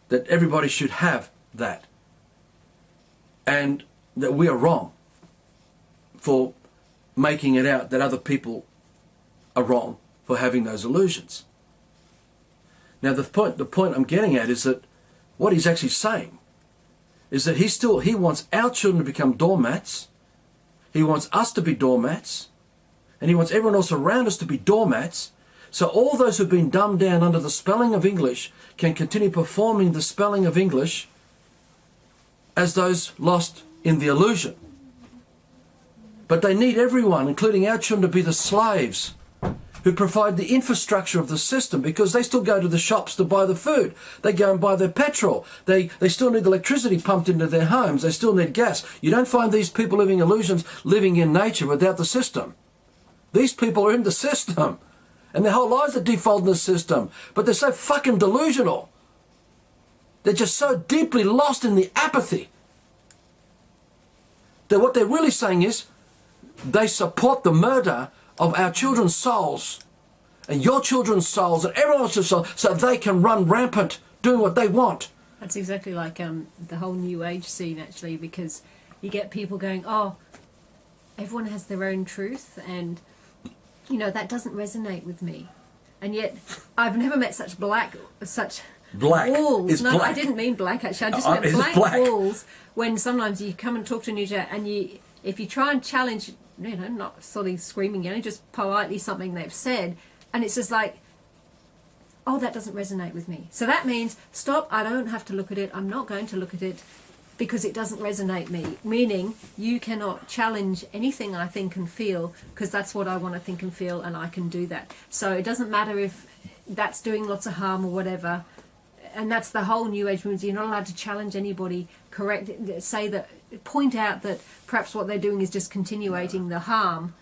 that everybody should have that, and that we are wrong for making it out that other people are wrong for having those illusions. Now the point I'm getting at is that what he's actually saying is that he wants our children to become doormats. He wants us to be doormats. and he wants everyone else around us to be doormats. So all those who've been dumbed down under the spelling of English can continue performing the spelling of English as those lost in the illusion. But they need everyone, including our children, to be the slaves who provide the infrastructure of the system, because they still go to the shops to buy the food. They go and buy their petrol. They still need electricity pumped into their homes. They still need gas. You don't find these people living illusions living in nature without the system. These people are in the system. And their whole lives are default in the system. But they're so fucking delusional. They're just so deeply lost in the apathy that what they're really saying is they support the murder of our children's souls and your children's souls and everyone else's souls so they can run rampant doing what they want. That's exactly like the whole New Age scene, actually, because you get people going, oh, everyone has their own truth and, you know, that doesn't resonate with me. And yet I've never met such Black walls. is No, black. I didn't mean black, actually. I just It's meant black. walls when sometimes you come and talk to a New Age and if you try and challenge, you know, not sort of screaming, you know, just politely something they've said, and it's just like, oh, that doesn't resonate with me. So that means, stop, I don't have to look at it, I'm not going to look at it because it doesn't resonate me. Meaning, you cannot challenge anything I think and feel, because that's what I want to think and feel, and I can do that. So it doesn't matter if that's doing lots of harm or whatever. And that's the whole New Age movement. You're not allowed to challenge anybody, point out that perhaps what they're doing is just continuing the harm.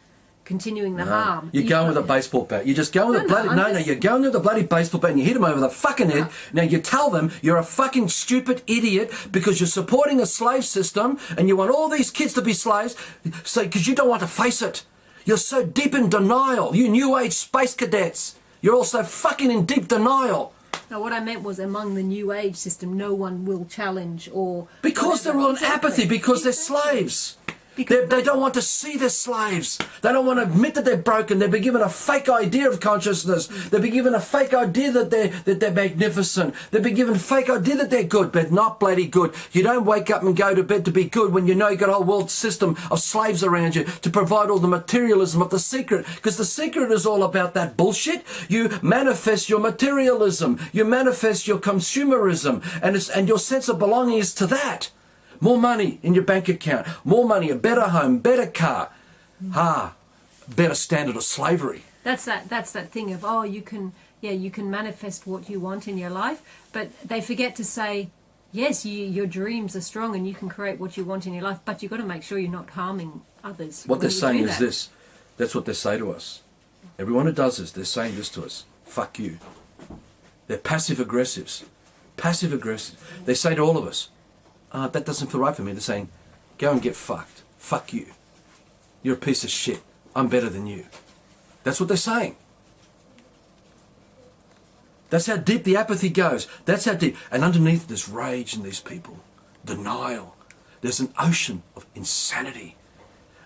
You're going with a baseball bat. You just go with you're going with a bloody baseball bat and you hit them over the fucking head. Now you tell them you're a fucking stupid idiot because you're supporting a slave system and you want all these kids to be slaves, so because you don't want to face it. You're so deep in denial. You New Age space cadets. You're all so fucking in deep denial. No, what I meant was among the New Age system, no one will challenge or... Because they're all in apathy, because they're slaves. They don't want to see their slaves. They don't want to admit that they're broken. They've been given a fake idea of consciousness. They've been given a fake idea that they're magnificent. They've been given a fake idea that they're good, but not bloody good. You don't wake up and go to bed to be good when you know you've got a whole world system of slaves around you to provide all the materialism of the secret. Because the secret is all about that bullshit. You manifest your materialism. You manifest your consumerism. And your sense of belonging is to that. More money in your bank account, more money, a better home, better car, better standard of slavery. That's that thing of, oh, you can manifest what you want in your life, but they forget to say, yes, your dreams are strong and you can create what you want in your life, but you've got to make sure you're not harming others. What they're saying is this. That's what they say to us. Everyone who does this, they're saying this to us. Fuck you. They're passive aggressives. Passive aggressive. They say to all of us, that doesn't feel right for me. They're saying, go and get fucked. Fuck you. You're a piece of shit. I'm better than you. That's what they're saying. That's how deep the apathy goes. That's how deep. And underneath there's rage in these people. Denial. There's an ocean of insanity.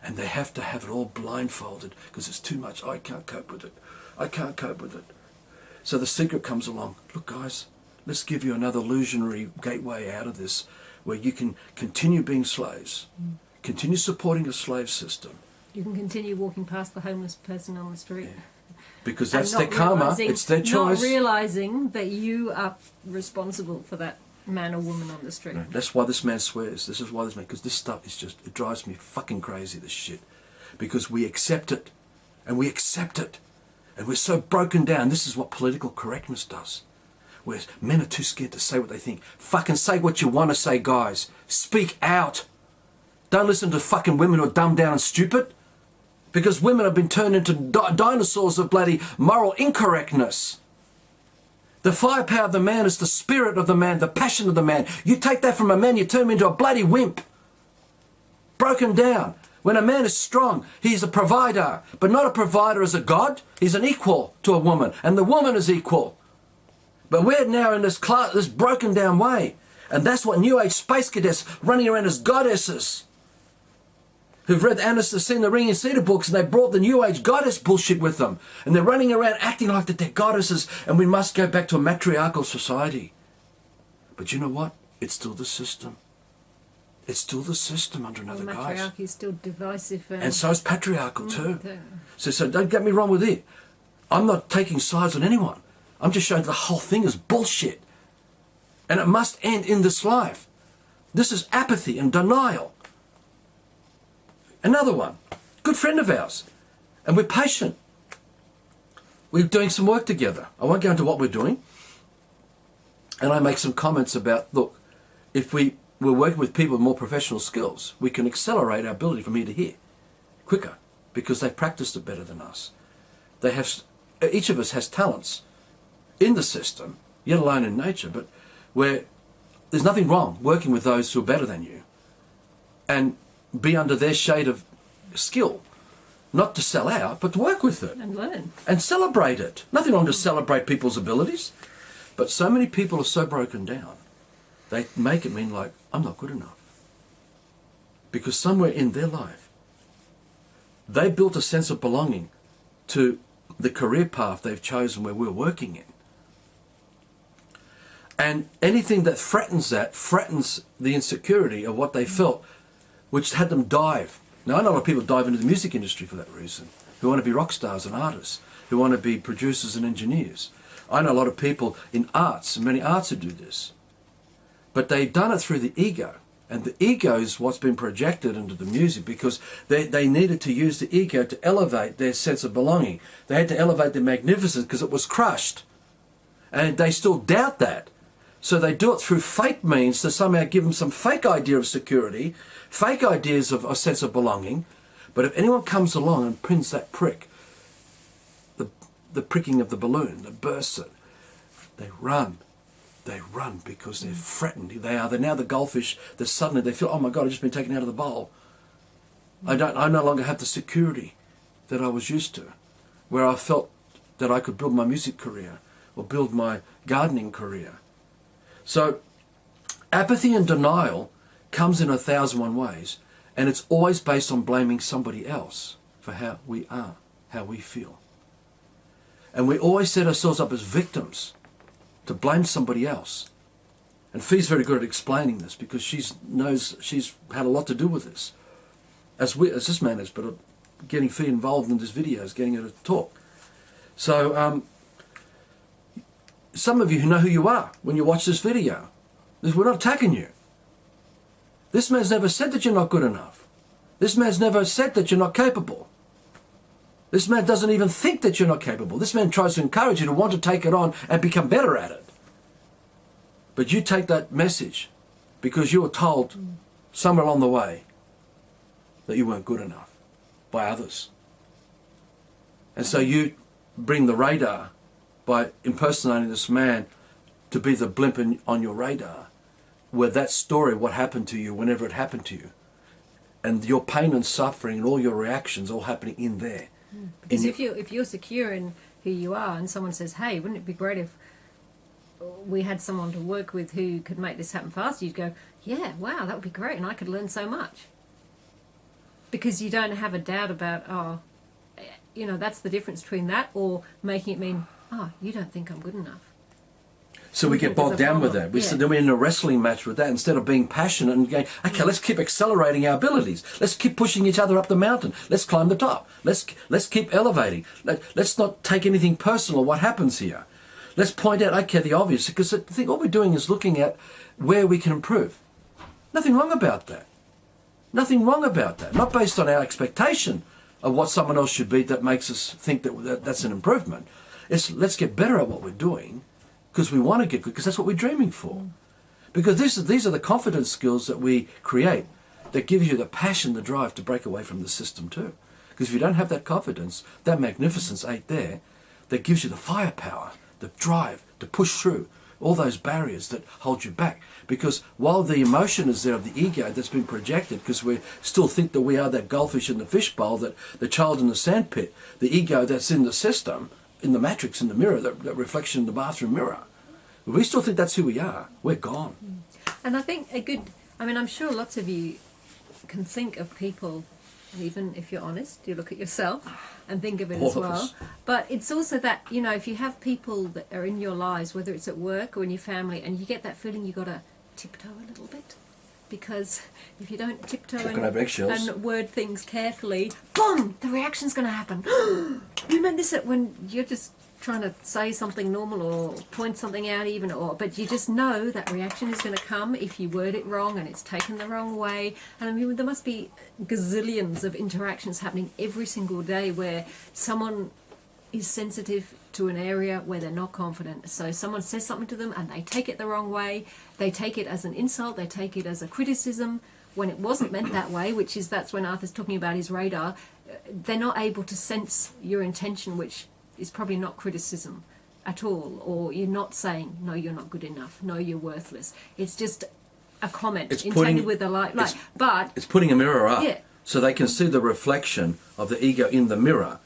And they have to have it all blindfolded because it's too much. I can't cope with it. I can't cope with it. So the secret comes along. Look, guys, let's give you another illusionary gateway out of this, where you can continue being slaves, continue supporting a slave system. You can continue walking past the homeless person on the street. Yeah. Because that's their karma, it's their choice. Not realising that you are responsible for that man or woman on the street. No, that's why this man swears. This is why this man, because this stuff is just, it drives me fucking crazy, this shit. Because we accept it, and we accept it, and we're so broken down. This is what political correctness does. Where men are too scared to say what they think. Fucking say what you want to say, guys. Speak out. Don't listen to fucking women who are dumbed down and stupid. Because women have been turned into dinosaurs of bloody moral incorrectness. The firepower of the man is the spirit of the man, the passion of the man. You take that from a man, you turn him into a bloody wimp. Broken down. When a man is strong, he's a provider. But not a provider as a god. He's an equal to a woman. And the woman is equal. But we're now in this broken down way. And that's what New Age space cadets running around as goddesses. Who've read seen the Ring and Cedar books, and they brought the New Age goddess bullshit with them. And they're running around acting like that they're goddesses and we must go back to a matriarchal society. But you know what? It's still the system. It's still the system under another Well, guise. matriarchy is still divisive. And so is patriarchal too. Yeah. So don't get me wrong with it. I'm not taking sides on anyone. I'm just showing the whole thing is bullshit. And it must end in this life. This is apathy and denial. Another one, good friend of ours. And we're patient. We're doing some work together. I won't go into what we're doing. And I make some comments about, look, if we're working with people with more professional skills, we can accelerate our ability from here to here quicker because they've practiced it better than us. They have, each of us has talents in the system, yet alone in nature, but where there's nothing wrong working with those who are better than you and be under their shade of skill, not to sell out, but to work with it. And learn. And celebrate it. Nothing wrong to celebrate people's abilities, but so many people are so broken down, they make it mean like, I'm not good enough. Because somewhere in their life, they built a sense of belonging to the career path they've chosen where we're working in. And anything that threatens the insecurity of what they felt, which had them dive. Now, I know a lot of people dive into the music industry for that reason, who want to be rock stars and artists, who want to be producers and engineers. I know a lot of people in arts, and many arts who do this. But they've done it through the ego. And the ego is what's been projected into the music because they needed to use the ego to elevate their sense of belonging. They had to elevate their magnificence because it was crushed. And they still doubt that. So they do it through fake means to somehow give them some fake idea of security, fake ideas of a sense of belonging. But if anyone comes along and pins that prick, the pricking of the balloon that bursts it, they run. They run because they're threatened. They're now the goldfish that suddenly they feel, oh my God, I've just been taken out of the bowl. I no longer have the security that I was used to, where I felt that I could build my music career or build my gardening career. So apathy and denial comes in 1,001 ways, and it's always based on blaming somebody else for how we are, how we feel. And we always set ourselves up as victims to blame somebody else. And Fee's very good at explaining this because she's had a lot to do with this, as this man is, but getting Fee involved in this videos, getting her to talk. So some of you who know who you are when you watch this video, we're not attacking you. This man's never said that you're not good enough. This man's never said that you're not capable. This man doesn't even think that you're not capable. This man tries to encourage you to want to take it on and become better at it. But you take that message because you were told somewhere along the way that you weren't good enough by others. And so you bring the radar by impersonating this man to be the blimp on your radar, where that story, what happened to you, whenever it happened to you, and your pain and suffering and all your reactions all happening in there. Because if you're secure in who you are and someone says, hey, wouldn't it be great if we had someone to work with who could make this happen faster, you'd go, yeah, wow, that would be great and I could learn so much. Because you don't have a doubt about, that's the difference between that or making it mean, you don't think I'm good enough. So we get bogged down with that. Then we're in a wrestling match with that instead of being passionate and going, okay, let's keep accelerating our abilities. Let's keep pushing each other up the mountain. Let's climb the top. Let's keep elevating. Let's not take anything personal what happens here. Let's point out, okay, the obvious, because I think all we're doing is looking at where we can improve. Nothing wrong about that. Nothing wrong about that. Not based on our expectation of what someone else should be that makes us think that that's an improvement. It's let's get better at what we're doing because we want to get good, because that's what we're dreaming for. Because these are the confidence skills that we create that gives you the passion, the drive to break away from the system too. Because if you don't have that confidence, that magnificence ain't there, that gives you the firepower, the drive to push through all those barriers that hold you back. Because while the emotion is there of the ego that's been projected, because we still think that we are that goldfish in the fishbowl, that the child in the sandpit, the ego that's in the system, in the matrix, in the mirror, that reflection in the bathroom mirror, if we still think that's who we are, we're gone. And I think I'm sure lots of you can think of people, even if you're honest, you look at yourself and think of it as well. But it's also that, if you have people that are in your lives, whether it's at work or in your family, and you get that feeling you've got to tiptoe a little bit, because if you don't tiptoe Walking over eggshells. and word things carefully, boom, the reaction's going to happen. You meant this when you're just trying to say something normal or point something out even, but you just know that reaction is going to come if you word it wrong and it's taken the wrong way. And I mean, there must be gazillions of interactions happening every single day where someone is sensitive to an area where they're not confident. So someone says something to them and they take it the wrong way. They take it as an insult. They take it as a criticism when it wasn't meant that way, that's when Arthur's talking about his radar. They're not able to sense your intention, which is probably not criticism at all, or you're not saying, no, you're not good enough, no, you're worthless. It's just a comment intended with a light. But it's putting a mirror up, yeah, so they can see the reflection of the ego in the mirror.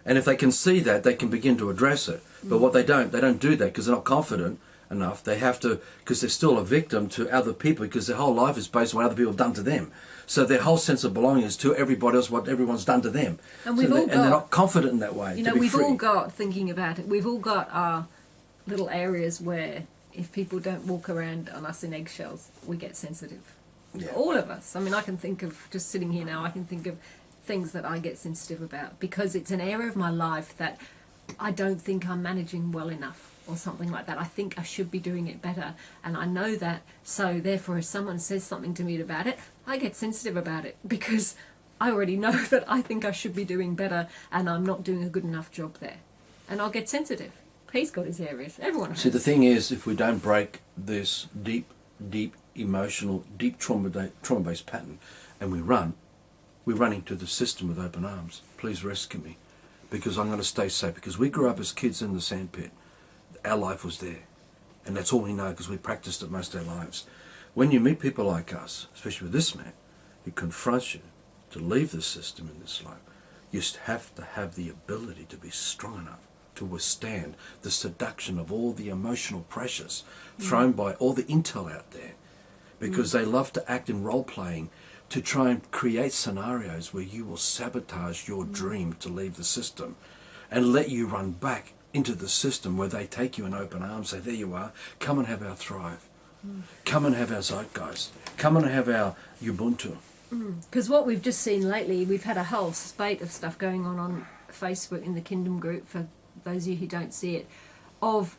And if they can see that, they can begin to address it. But what they don't do that because they're not confident enough. They have to, because they're still a victim to other people, because their whole life is based on what other people have done to them. So their whole sense of belonging is to everybody else, what everyone's done to them. And they're not confident in that way. You know, we've all got, thinking about it, we've all got our little areas where if people don't walk around on us in eggshells, we get sensitive. Yeah. All of us. I mean, I can think of, just sitting here now, I can think of things that I get sensitive about because it's an area of my life that I don't think I'm managing well enough or something like that. I think I should be doing it better, and I know that. So therefore, if someone says something to me about it, I get sensitive about it because I already know that I think I should be doing better and I'm not doing a good enough job there, and I'll get sensitive. He's got his areas. Everyone has. See, the thing is, if we don't break this deep emotional, deep trauma-based pattern, and we run into the system with open arms. Please rescue me, because I'm going to stay safe. Because we grew up as kids in the sandpit. Our life was there, and that's all we know because we practiced it most of our lives. When you meet people like us, especially with this man, who confronts you to leave the system in this life, you have to have the ability to be strong enough to withstand the seduction of all the emotional pressures thrown by all the intel out there, because they love to act in role-playing to try and create scenarios where you will sabotage your dream to leave the system and let you run back into the system where they take you in open arms, say, there you are, come and have our thrive. Come and have our zeitgeist. Come and have our Ubuntu. Because what we've just seen lately, we've had a whole spate of stuff going on Facebook in the Kingdom group, for those of you who don't see it, of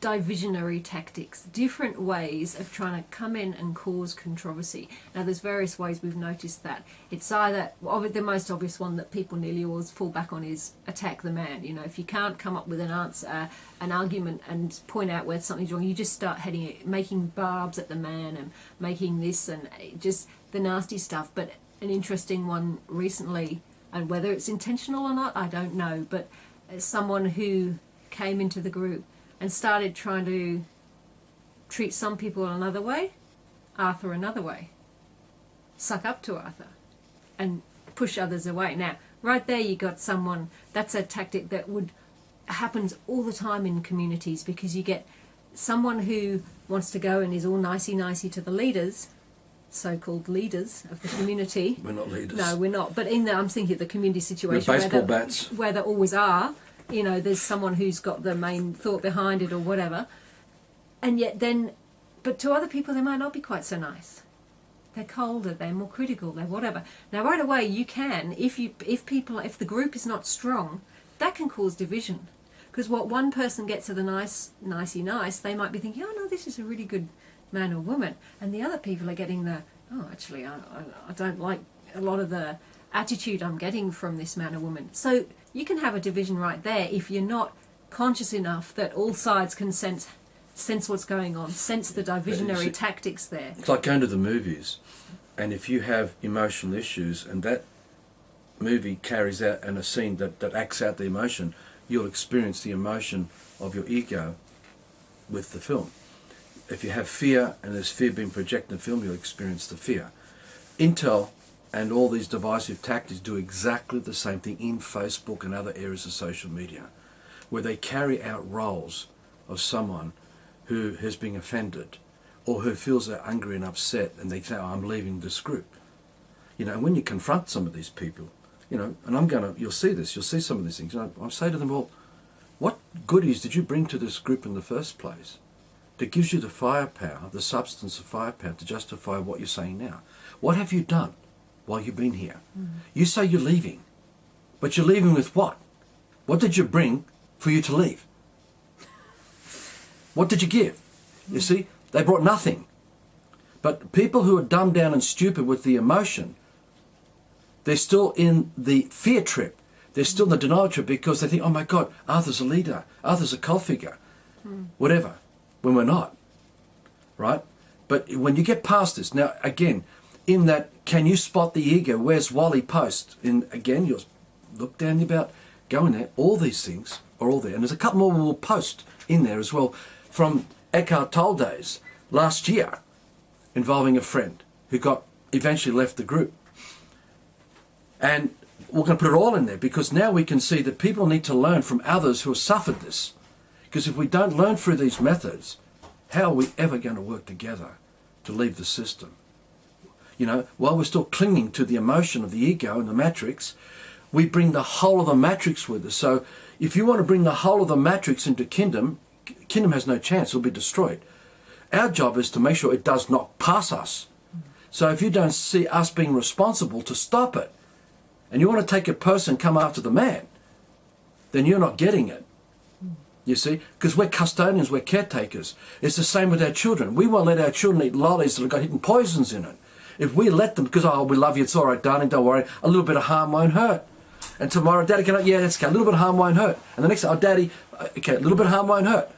divisionary tactics, different ways of trying to come in and cause controversy. Now there's various ways we've noticed that. It's either, the most obvious one that people nearly always fall back on is attack the man. You know, if you can't come up with an answer, an argument and point out where something's wrong, you just start making barbs at the man and making this and just the nasty stuff. But an interesting one recently, and whether it's intentional or not, I don't know, but someone who came into the group and started trying to treat some people another way, Arthur another way, suck up to Arthur, and push others away. Now, right there you got someone, that's a tactic that happens all the time in communities, because you get someone who wants to go and is all nicey-nicey to the leaders, so-called leaders of the community. We're not leaders. No, we're not. But I'm thinking of the community situation We're baseball bats. Where there always are. You know, there's someone who's got the main thought behind it or whatever. And yet then, but to other people they might not be quite so nice. They're colder, they're more critical, they're whatever. Now right away you can, if the group is not strong, that can cause division. Because what one person gets of the nicey nice, they might be thinking, oh no, this is a really good man or woman. And the other people are getting the, oh actually I don't like a lot of the attitude I'm getting from this man or woman. So you can have a division right there if you're not conscious enough that all sides can sense what's going on, sense the divisionary tactics there. It's like going to the movies, and if you have emotional issues and that movie carries out and a scene that acts out the emotion, you'll experience the emotion of your ego with the film. If you have fear and there's fear being projected in the film, you'll experience the fear. Intel and all these divisive tactics do exactly the same thing in Facebook and other areas of social media, where they carry out roles of someone who has been offended or who feels they're angry and upset, and they say, oh, I'm leaving this group. You know, and when you confront some of these people, you know, and you'll see some of these things, you know, I'll say to them, well, what goodies did you bring to this group in the first place? that gives you the firepower, the substance of firepower to justify what you're saying now. What have you done while you've been here? You say you're leaving, but you're leaving with what? What did you bring for you to leave? What did you give? You see, they brought nothing. But people who are dumbed down and stupid with the emotion, they're still in the fear trip. They're still in the denial trip because they think, oh my God, Arthur's a leader. Arthur's a cult figure. Whatever. When we're not. Right? But when you get past this, now again, in that, can you spot the ego? Where's Wally post? Again, you'll look down about, go in there. All these things are all there. And there's a couple more we'll post in there as well from Eckhart Tolle days last year involving a friend who eventually left the group. And we're going to put it all in there because now we can see that people need to learn from others who have suffered this. Because if we don't learn through these methods, how are we ever going to work together to leave the system? You know, while we're still clinging to the emotion of the ego and the matrix, we bring the whole of the matrix with us. So if you want to bring the whole of the matrix into kingdom has no chance, it'll be destroyed. Our job is to make sure it does not pass us. So if you don't see us being responsible to stop it, and you want to take a person and come after the man, then you're not getting it. You see? Because we're custodians, we're caretakers. It's the same with our children. We won't let our children eat lollies that have got hidden poisons in it. If we let them, because, oh, we love you, it's all right, darling, don't worry, a little bit of harm won't hurt. And tomorrow, Daddy, yeah, that's okay, a little bit of harm won't hurt. And the next day, oh, Daddy, okay, a little bit of harm won't hurt.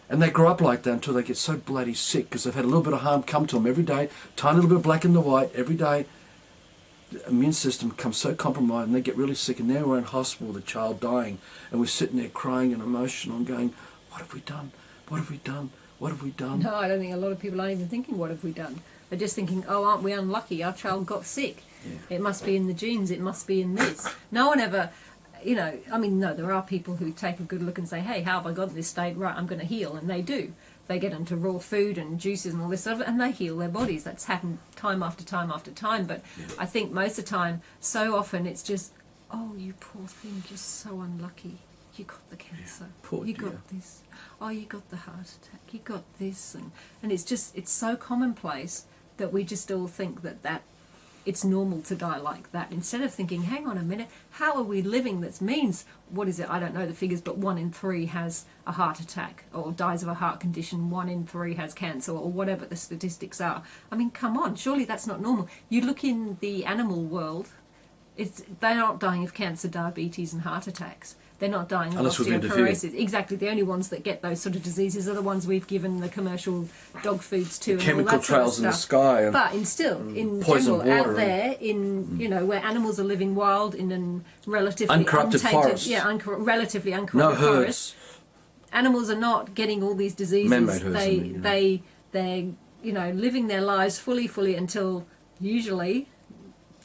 And they grow up like that until they get so bloody sick because they've had a little bit of harm come to them every day, tiny little bit of black and the white every day. The immune system becomes so compromised and they get really sick, and now we're in hospital with a child dying and we're sitting there crying and emotional and going, what have we done? What have we done? What have we done? No, I don't think a lot of people aren't even thinking, what have we done? They're just thinking, oh, aren't we unlucky? Our child got sick. Yeah. It must be in the genes. It must be in this. No one ever, no, there are people who take a good look and say, hey, how have I got this state? Right, I'm going to heal. And they do. They get into raw food and juices and all this stuff, and they heal their bodies. That's happened time after time after time. But I think most of the time, so often, it's just, oh, you poor thing, you're so unlucky. You got the cancer. You got this. Oh, you got the heart attack. You got this. And it's so commonplace that we just all think that it's normal to die like that, instead of thinking, hang on a minute, how are we living? That means, what is it? I don't know the figures, but 1 in 3 has a heart attack or dies of a heart condition. 1 in 3 has cancer, or whatever the statistics are. I mean, come on, surely that's not normal. You look in the animal world, they're not dying of cancer, diabetes and heart attacks. They're not dying of osteoporosis. Exactly. The only ones that get those sort of diseases are the ones we've given the commercial dog foods to. The chemical trails in the sky. But in general, water out there, where animals are living wild in a relatively uncorrupted forest. Yeah, relatively uncorrupted forest. Animals are not getting all these diseases. Man-made herds. They're living their lives fully until usually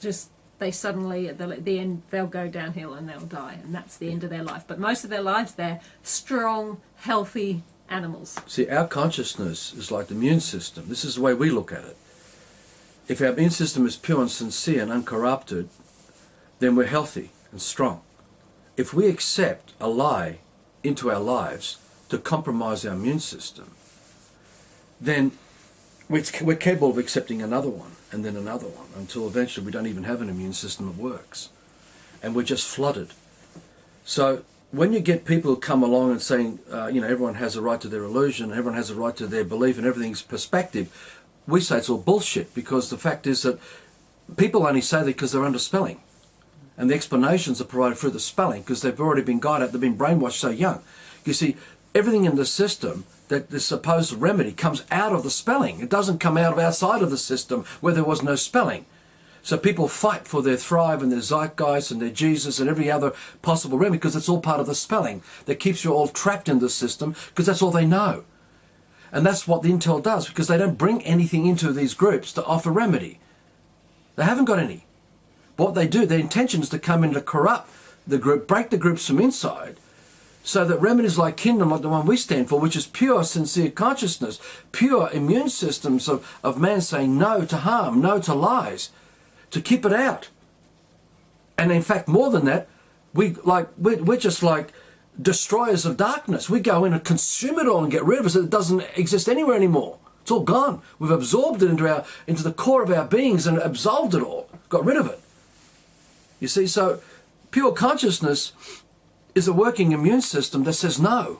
just they suddenly, at the end, they'll go downhill and they'll die, and that's the end of their life. But most of their lives, they're strong, healthy animals. See, our consciousness is like the immune system. This is the way we look at it. If our immune system is pure and sincere and uncorrupted, then we're healthy and strong. If we accept a lie into our lives to compromise our immune system, then we're capable of accepting another one and then another one until eventually we don't even have an immune system that works. And we're just flooded. So when you get people who come along and saying, everyone has a right to their illusion, everyone has a right to their belief and everything's perspective, we say it's all bullshit, because the fact is that people only say that because they're under spelling. And the explanations are provided through the spelling because they've already been guided, they've been brainwashed so young. You see, everything in the system, that the supposed remedy, comes out of the spelling. It doesn't come out of outside of the system where there was no spelling. So people fight for their thrive and their zeitgeist and their Jesus and every other possible remedy because it's all part of the spelling that keeps you all trapped in the system because that's all they know. And that's what the intel does, because they don't bring anything into these groups to offer remedy. They haven't got any. But what they do, their intention is to come in to corrupt the group, break the groups from inside, so that remedies like kingdom, like the one we stand for, which is pure, sincere consciousness, pure immune systems of man saying no to harm, no to lies, to keep it out. And in fact, more than that, we're just like destroyers of darkness. We go in and consume it all and get rid of it so it doesn't exist anywhere anymore. It's all gone. We've absorbed it into the core of our beings and absolved it all, got rid of it. You see, so pure consciousness is a working immune system that says no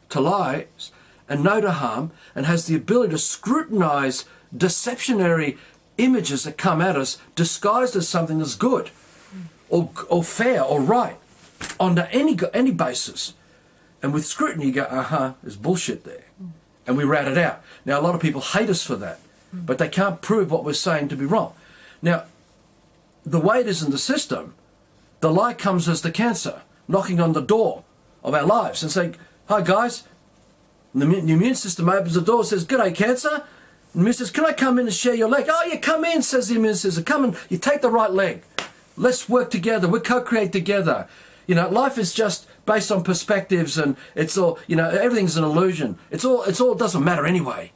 to lies and no to harm, and has the ability to scrutinize deceptionary images that come at us disguised as something that's good or fair or right on any basis. And with scrutiny you go, there's bullshit there. And we rat it out. Now a lot of people hate us for that, but they can't prove what we're saying to be wrong. Now, the way it is in the system, the lie comes as the cancer, knocking on the door of our lives and saying, hi guys. And the immune system opens the door and says, g'day cancer. And the immune says, can I come in and share your leg? Oh, you come in, says the immune system. Come and you take the right leg. Let's work together. We co-create together. You know, life is just based on perspectives, and it's all, you know, everything's an illusion. It's all doesn't matter anyway.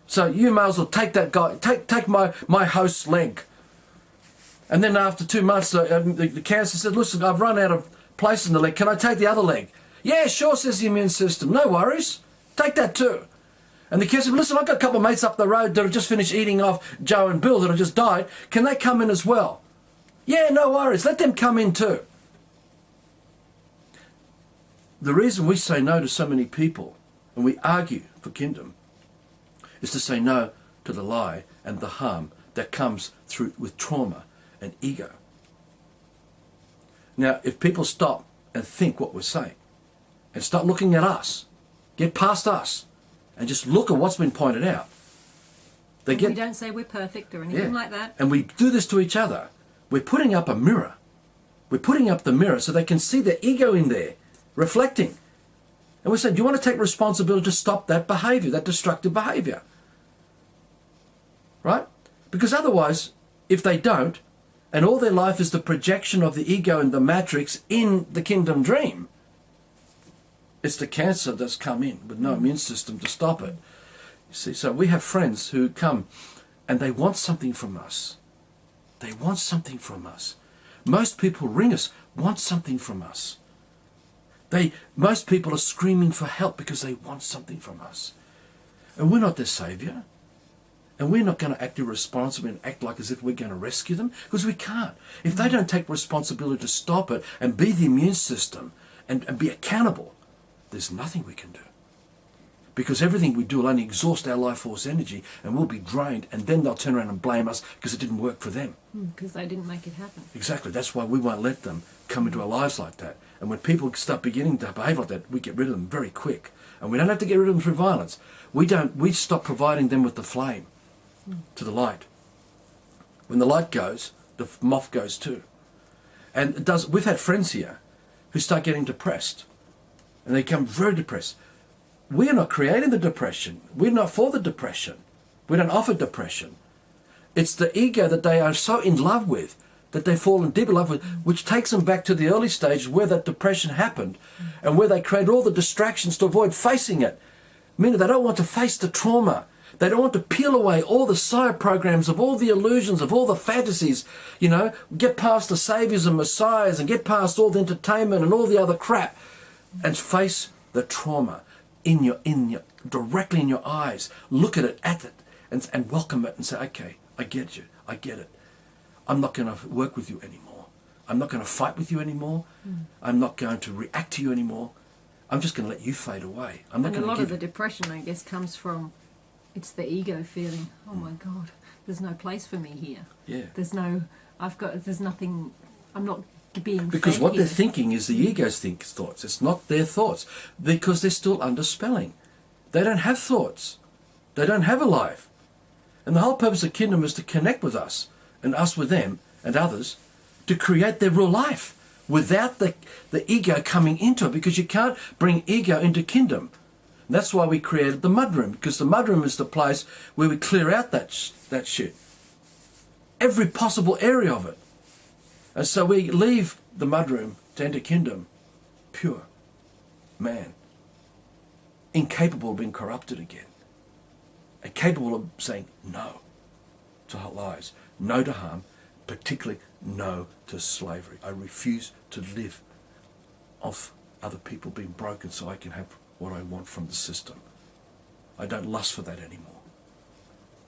So you may as well take that guy, take my host's leg. And then after 2 months, the cancer said, listen, I've run out of place in the leg. Can I take the other leg? Yeah, sure, says the immune system. No worries. Take that too. And the cancer said, listen, I've got a couple of mates up the road that have just finished eating off Joe and Bill that have just died. Can they come in as well? Yeah, no worries. Let them come in too. The reason we say no to so many people and we argue for kingdom is to say no to the lie and the harm that comes through with trauma and ego. Now, if people stop and think what we're saying and start looking at us, get past us and just look at what's been pointed out. We don't say we're perfect or anything like that. And we do this to each other. We're putting up a mirror. We're putting up the mirror so they can see the ego in there reflecting. And we say, do you want to take responsibility to stop that behavior, that destructive behavior? Right? Because otherwise, if they don't, and all their life is the projection of the ego and the matrix in the kingdom dream, it's the cancer that's come in with no immune system to stop it. You see, so we have friends who come and they want something from us. They want something from us. Most people ring us, want something from us. Most people are screaming for help because they want something from us. And we're not their saviour. And we're not going to act irresponsibly and act like as if we're going to rescue them, because we can't. If they don't take responsibility to stop it and be the immune system and be accountable, there's nothing we can do. Because everything we do will only exhaust our life force energy and we'll be drained, and then they'll turn around and blame us because it didn't work for them. Because they didn't make it happen. Exactly. That's why we won't let them come into our lives like that. And when people start beginning to behave like that, we get rid of them very quick. And we don't have to get rid of them through violence. We stop providing them with the flame to the light. When the light goes, the moth goes too. And we've had friends here who start getting depressed. And they become very depressed. We're not creating the depression. We're not for the depression. We don't offer depression. It's the ego that they are so in love with, that they fall in deeper love with, which takes them back to the early stages where that depression happened and where they create all the distractions to avoid facing it. Meaning they don't want to face the trauma. They don't want to peel away all the side programs of all the illusions, of all the fantasies, you know, get past the saviors and messiahs and get past all the entertainment and all the other crap and face the trauma directly in your eyes. Look at it, and welcome it and say, okay, I get you, I get it. I'm not going to work with you anymore. I'm not going to fight with you anymore. I'm not going to react to you anymore. I'm just going to let you fade away. I'm not and going a lot to of the depression, I guess, comes from, it's the ego feeling, oh my God, there's no place for me here. Yeah. There's nothing, I'm not being Because fed what here. they're thinking is the ego's thoughts. It's not their thoughts, because they're still underspelling. They don't have thoughts. They don't have a life. And the whole purpose of kingdom is to connect with us, and us with them, and others, to create their real life without the ego coming into it, because you can't bring ego into kingdom. And that's why we created the mudroom, because the mudroom is the place where we clear out that shit. Every possible area of it. And so we leave the mudroom to enter kingdom pure man, incapable of being corrupted again, and capable of saying no to lies, no to harm, particularly no to slavery. I refuse to live off other people being broken so I can have what I want from the system. I don't lust for that anymore.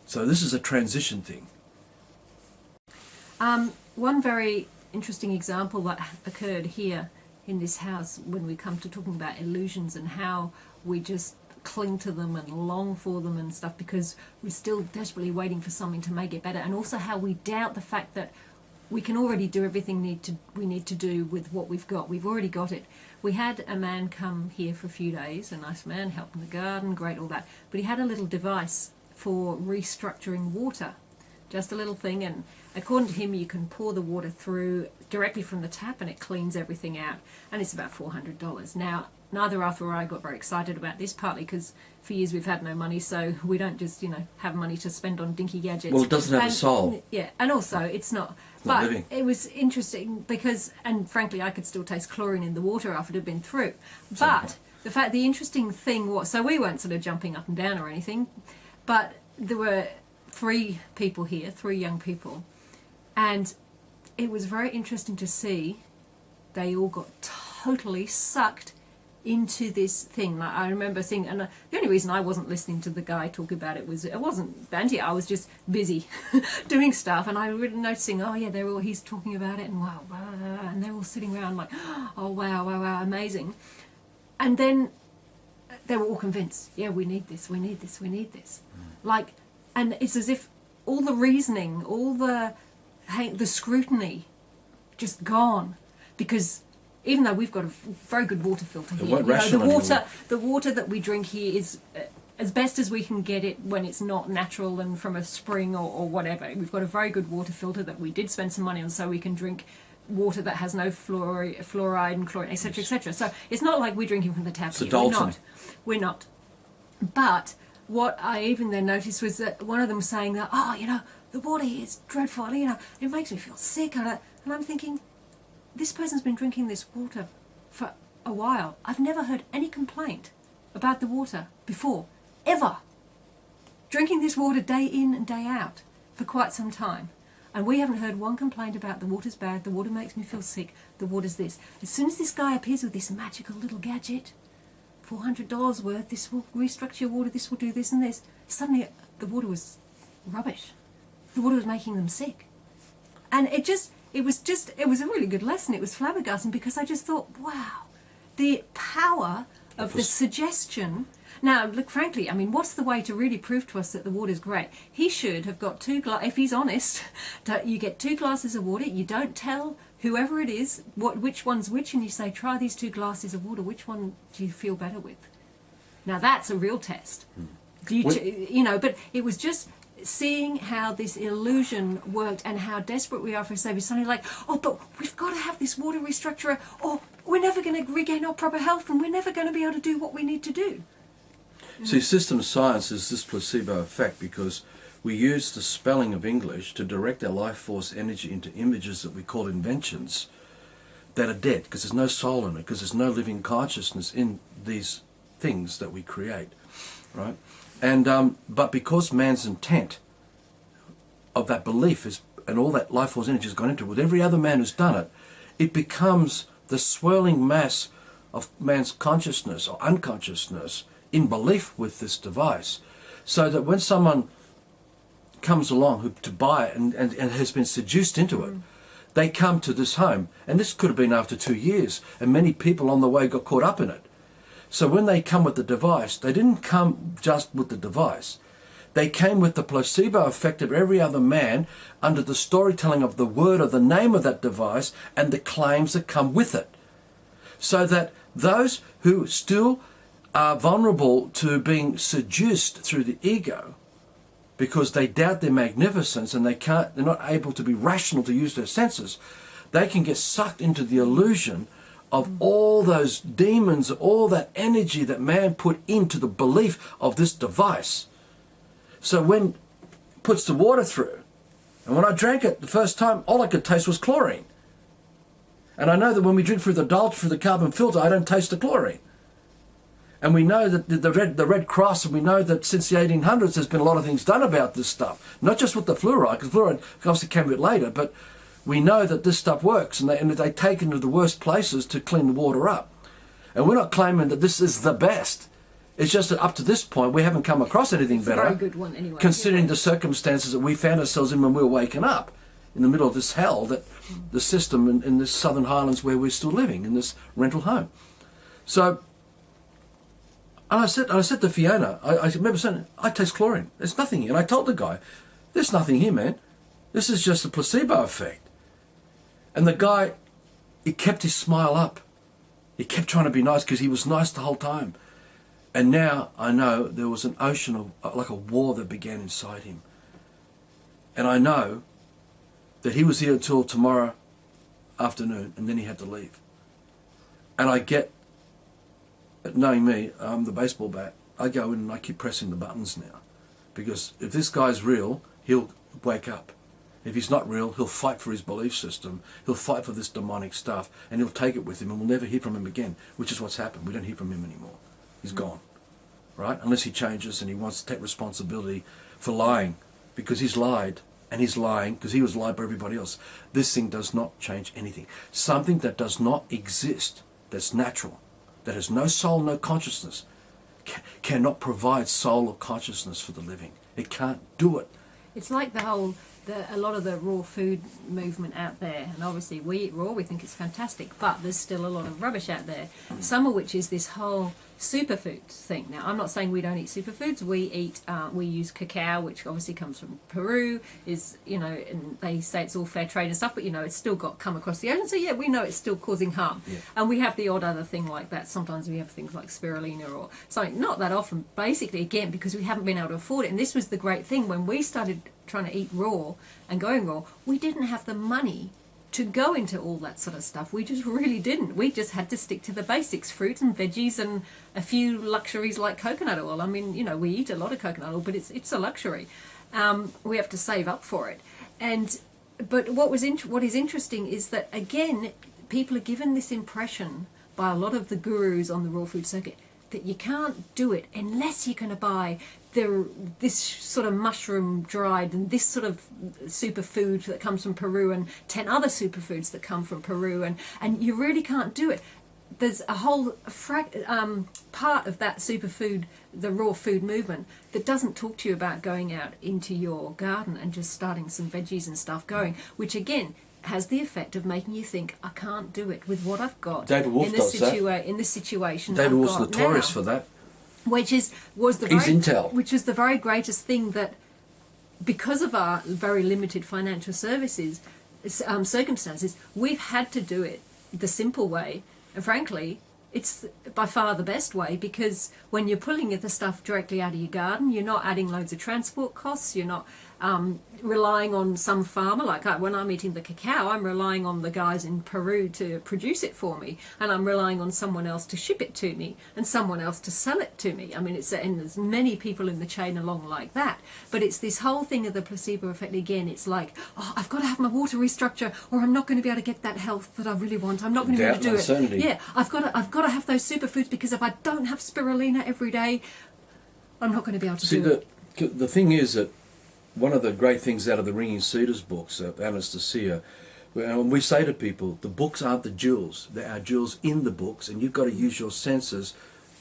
So this is a transition thing. One very interesting example that occurred here in this house when we come to talking about illusions and how we just cling to them and long for them and stuff because we're still desperately waiting for something to make it better, and also how we doubt the fact that we can already do everything we need to do with what we've got. We've already got it. We had a man come here for a few days, a nice man, helped in the garden, great, all that, but he had a little device for restructuring water, just a little thing, and according to him you can pour the water through directly from the tap and it cleans everything out, and it's about $400. Now, neither Arthur or I got very excited about this, partly because for years we've had no money, so we don't just, have money to spend on dinky gadgets. Well, it doesn't have a soul. Yeah, and also it's not living. It was interesting because, and frankly, I could still taste chlorine in the water after it had been through. But the interesting thing was, so we weren't sort of jumping up and down or anything, but there were 3 people here, 3 young people, and it was very interesting to see they all got totally sucked into this thing. Like, I remember seeing, and the only reason I wasn't listening to the guy talk about it was, it wasn't banty, I was just busy doing stuff, and I was noticing, oh yeah, he's talking about it, and wow, blah, blah, blah, and they're all sitting around like, oh wow, wow, wow, amazing. And then they were all convinced, yeah, we need this, we need this, we need this. Like, and it's as if all the reasoning, all the scrutiny just gone, because even though we've got a very good water filter here, the water that we drink here is as best as we can get it when it's not natural and from a spring or whatever. We've got a very good water filter that we did spend some money on, so we can drink water that has no fluoride and chlorine, etc., etc. So it's not like we're drinking from the tap here. We're not. But what I even then noticed was that one of them saying that, the water here is dreadful, it makes me feel sick, and I'm thinking, this person's been drinking this water for a while. I've never heard any complaint about the water before, ever. Drinking this water day in and day out for quite some time. And we haven't heard one complaint about the water's bad, the water makes me feel sick, the water's this. As soon as this guy appears with this magical little gadget, $400 worth, this will restructure your water, this will do this and this, suddenly the water was rubbish. The water was making them sick. And it was a really good lesson. It was flabbergasting because I just thought, wow, the power of the suggestion. Now, look, frankly, what's the way to really prove to us that the water's great? He should have got 2 glasses, if he's honest, you get 2 glasses of water, you don't tell whoever it is which one's which, and you say, try these 2 glasses of water, which one do you feel better with? Now, that's a real test. But it was just seeing how this illusion worked and how desperate we are for a savior. Suddenly like, oh, but we've got to have this water restructurer or we're never going to regain our proper health and we're never going to be able to do what we need to do. See, system science is this placebo effect because we use the spelling of English to direct our life force energy into images that we call inventions that are dead because there's no soul in it, because there's no living consciousness in these things that we create, right? And but because man's intent of that belief is, and all that life force energy has gone into it, with every other man who's done it, it becomes the swirling mass of man's consciousness or unconsciousness in belief with this device, so that when someone comes along to buy it and has been seduced into it, they come to this home, and this could have been after 2 years, and many people on the way got caught up in it. So when they come with the device, they didn't come just with the device. They came with the placebo effect of every other man under the storytelling of the word or the name of that device and the claims that come with it. So that those who still are vulnerable to being seduced through the ego because they doubt their magnificence and they're not able to be rational to use their senses, they can get sucked into the illusion of all those demons, all that energy that man put into the belief of this device. So when puts the water through, and when I drank it the first time, all I could taste was chlorine. And I know that when we drink through the carbon filter, I don't taste the chlorine. And we know that the Red Cross, and we know that since the 1800s there's been a lot of things done about this stuff. Not just with the fluoride, because fluoride obviously came a bit later, but we know that this stuff works, and they take it into the worst places to clean the water up. And we're not claiming that this is the best. It's just that up to this point, we haven't come across anything It's better. a very good one anyway. Considering the circumstances that we found ourselves in when we were waking up, in the middle of this hell, that the system in this Southern Highlands where we're still living, in this rental home. So, and I said to Fiona, I remember saying, I taste chlorine. There's nothing here. And I told the guy, there's nothing here, man. This is just a placebo effect. And the guy, he kept his smile up. He kept trying to be nice because he was nice the whole time. And now I know there was an ocean of, like a war that began inside him. And I know that he was here until tomorrow afternoon, and then he had to leave. And I get, knowing me, I'm the baseball bat, I go in and I keep pressing the buttons now. Because if this guy's real, he'll wake up. If he's not real, he'll fight for his belief system. He'll fight for this demonic stuff, and he'll take it with him, and we'll never hear from him again, which is what's happened. We don't hear from him anymore. He's gone, right? Unless he changes and he wants to take responsibility for lying, because he's lied, and he's lying because he was lied by everybody else. This thing does not change anything. Something that does not exist, that's natural, that has no soul, no consciousness, cannot provide soul or consciousness for the living. It can't do it. It's like a lot of the raw food movement out there, and obviously we eat raw, we think it's fantastic, but there's still a lot of rubbish out there, some of which is this whole superfoods thing. Now, I'm not saying we don't eat superfoods. We use cacao, which obviously comes from Peru, and they say it's all fair trade and stuff, but it's still come across the ocean, so yeah, we know it's still causing harm. Yeah. And we have the odd other thing like that. Sometimes we have things like spirulina or something, not that often, basically, again, because we haven't been able to afford it. And this was the great thing, when we started trying to eat raw and going raw, we didn't have the money to go into all that sort of stuff. We just really didn't. We just had to stick to the basics, fruit and veggies and a few luxuries like coconut oil. I mean, we eat a lot of coconut oil, but it's a luxury. We have to save up for it. But what is interesting is that, again, people are given this impression by a lot of the gurus on the raw food circuit that you can't do it unless you're going to buy this sort of mushroom dried and this sort of superfood that comes from Peru and 10 other superfoods that come from Peru, and you really can't do it. There's a whole part of that superfood, the raw food movement, that doesn't talk to you about going out into your garden and just starting some veggies and stuff going, which again has the effect of making you think, I can't do it with what I've got David Wolf does that. In this situation. David Wolf's got notorious now. for that. Which was the very greatest thing, that because of our very limited financial circumstances, we've had to do it the simple way. And frankly, it's by far the best way, because when you're pulling the stuff directly out of your garden, you're not adding loads of transport costs, you're not relying on some farmer. Like when I'm eating the cacao, I'm relying on the guys in Peru to produce it for me, and I'm relying on someone else to ship it to me and someone else to sell it to me. I mean, and there's many people in the chain along like that. But it's this whole thing of the placebo effect again. It's like, I've got to have my water restructure, or I'm not going to be able to get that health that I really want. I'm not going to be able to do it. Yeah, I've got to have those superfoods, because if I don't have spirulina every day, I'm not going to be able to do it. The thing is that one of the great things out of the Ringing Cedars books, Anastasia, when we say to people, the books aren't the jewels. There are jewels in the books, and you've got to use your senses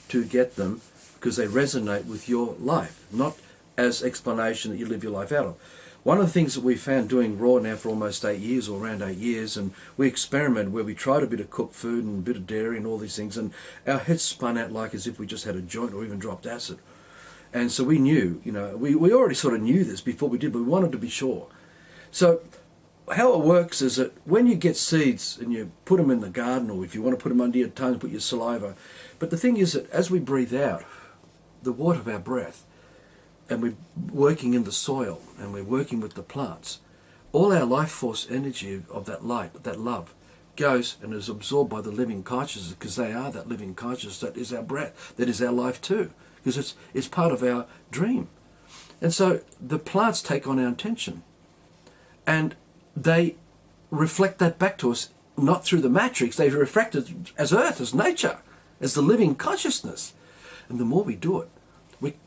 to get them, because they resonate with your life, not as explanation that you live your life out of. One of the things that we found doing raw now for almost 8 years, or around 8 years, and we experimented where we tried a bit of cooked food and a bit of dairy and all these things, and our heads spun out like as if we just had a joint or even dropped acid. And so we knew, we already sort of knew this before we did, but we wanted to be sure. So how it works is that when you get seeds and you put them in the garden, or if you want to put them under your tongue, put your saliva. But the thing is that as we breathe out the water of our breath, and we're working in the soil, and we're working with the plants, all our life force energy of that light, that love, goes and is absorbed by the living consciousness, because they are that living consciousness that is our breath, that is our life too, because it's part of our dream. And so the plants take on our intention, and they reflect that back to us, not through the matrix. They reflect it as earth, as nature, as the living consciousness. And the more we do it,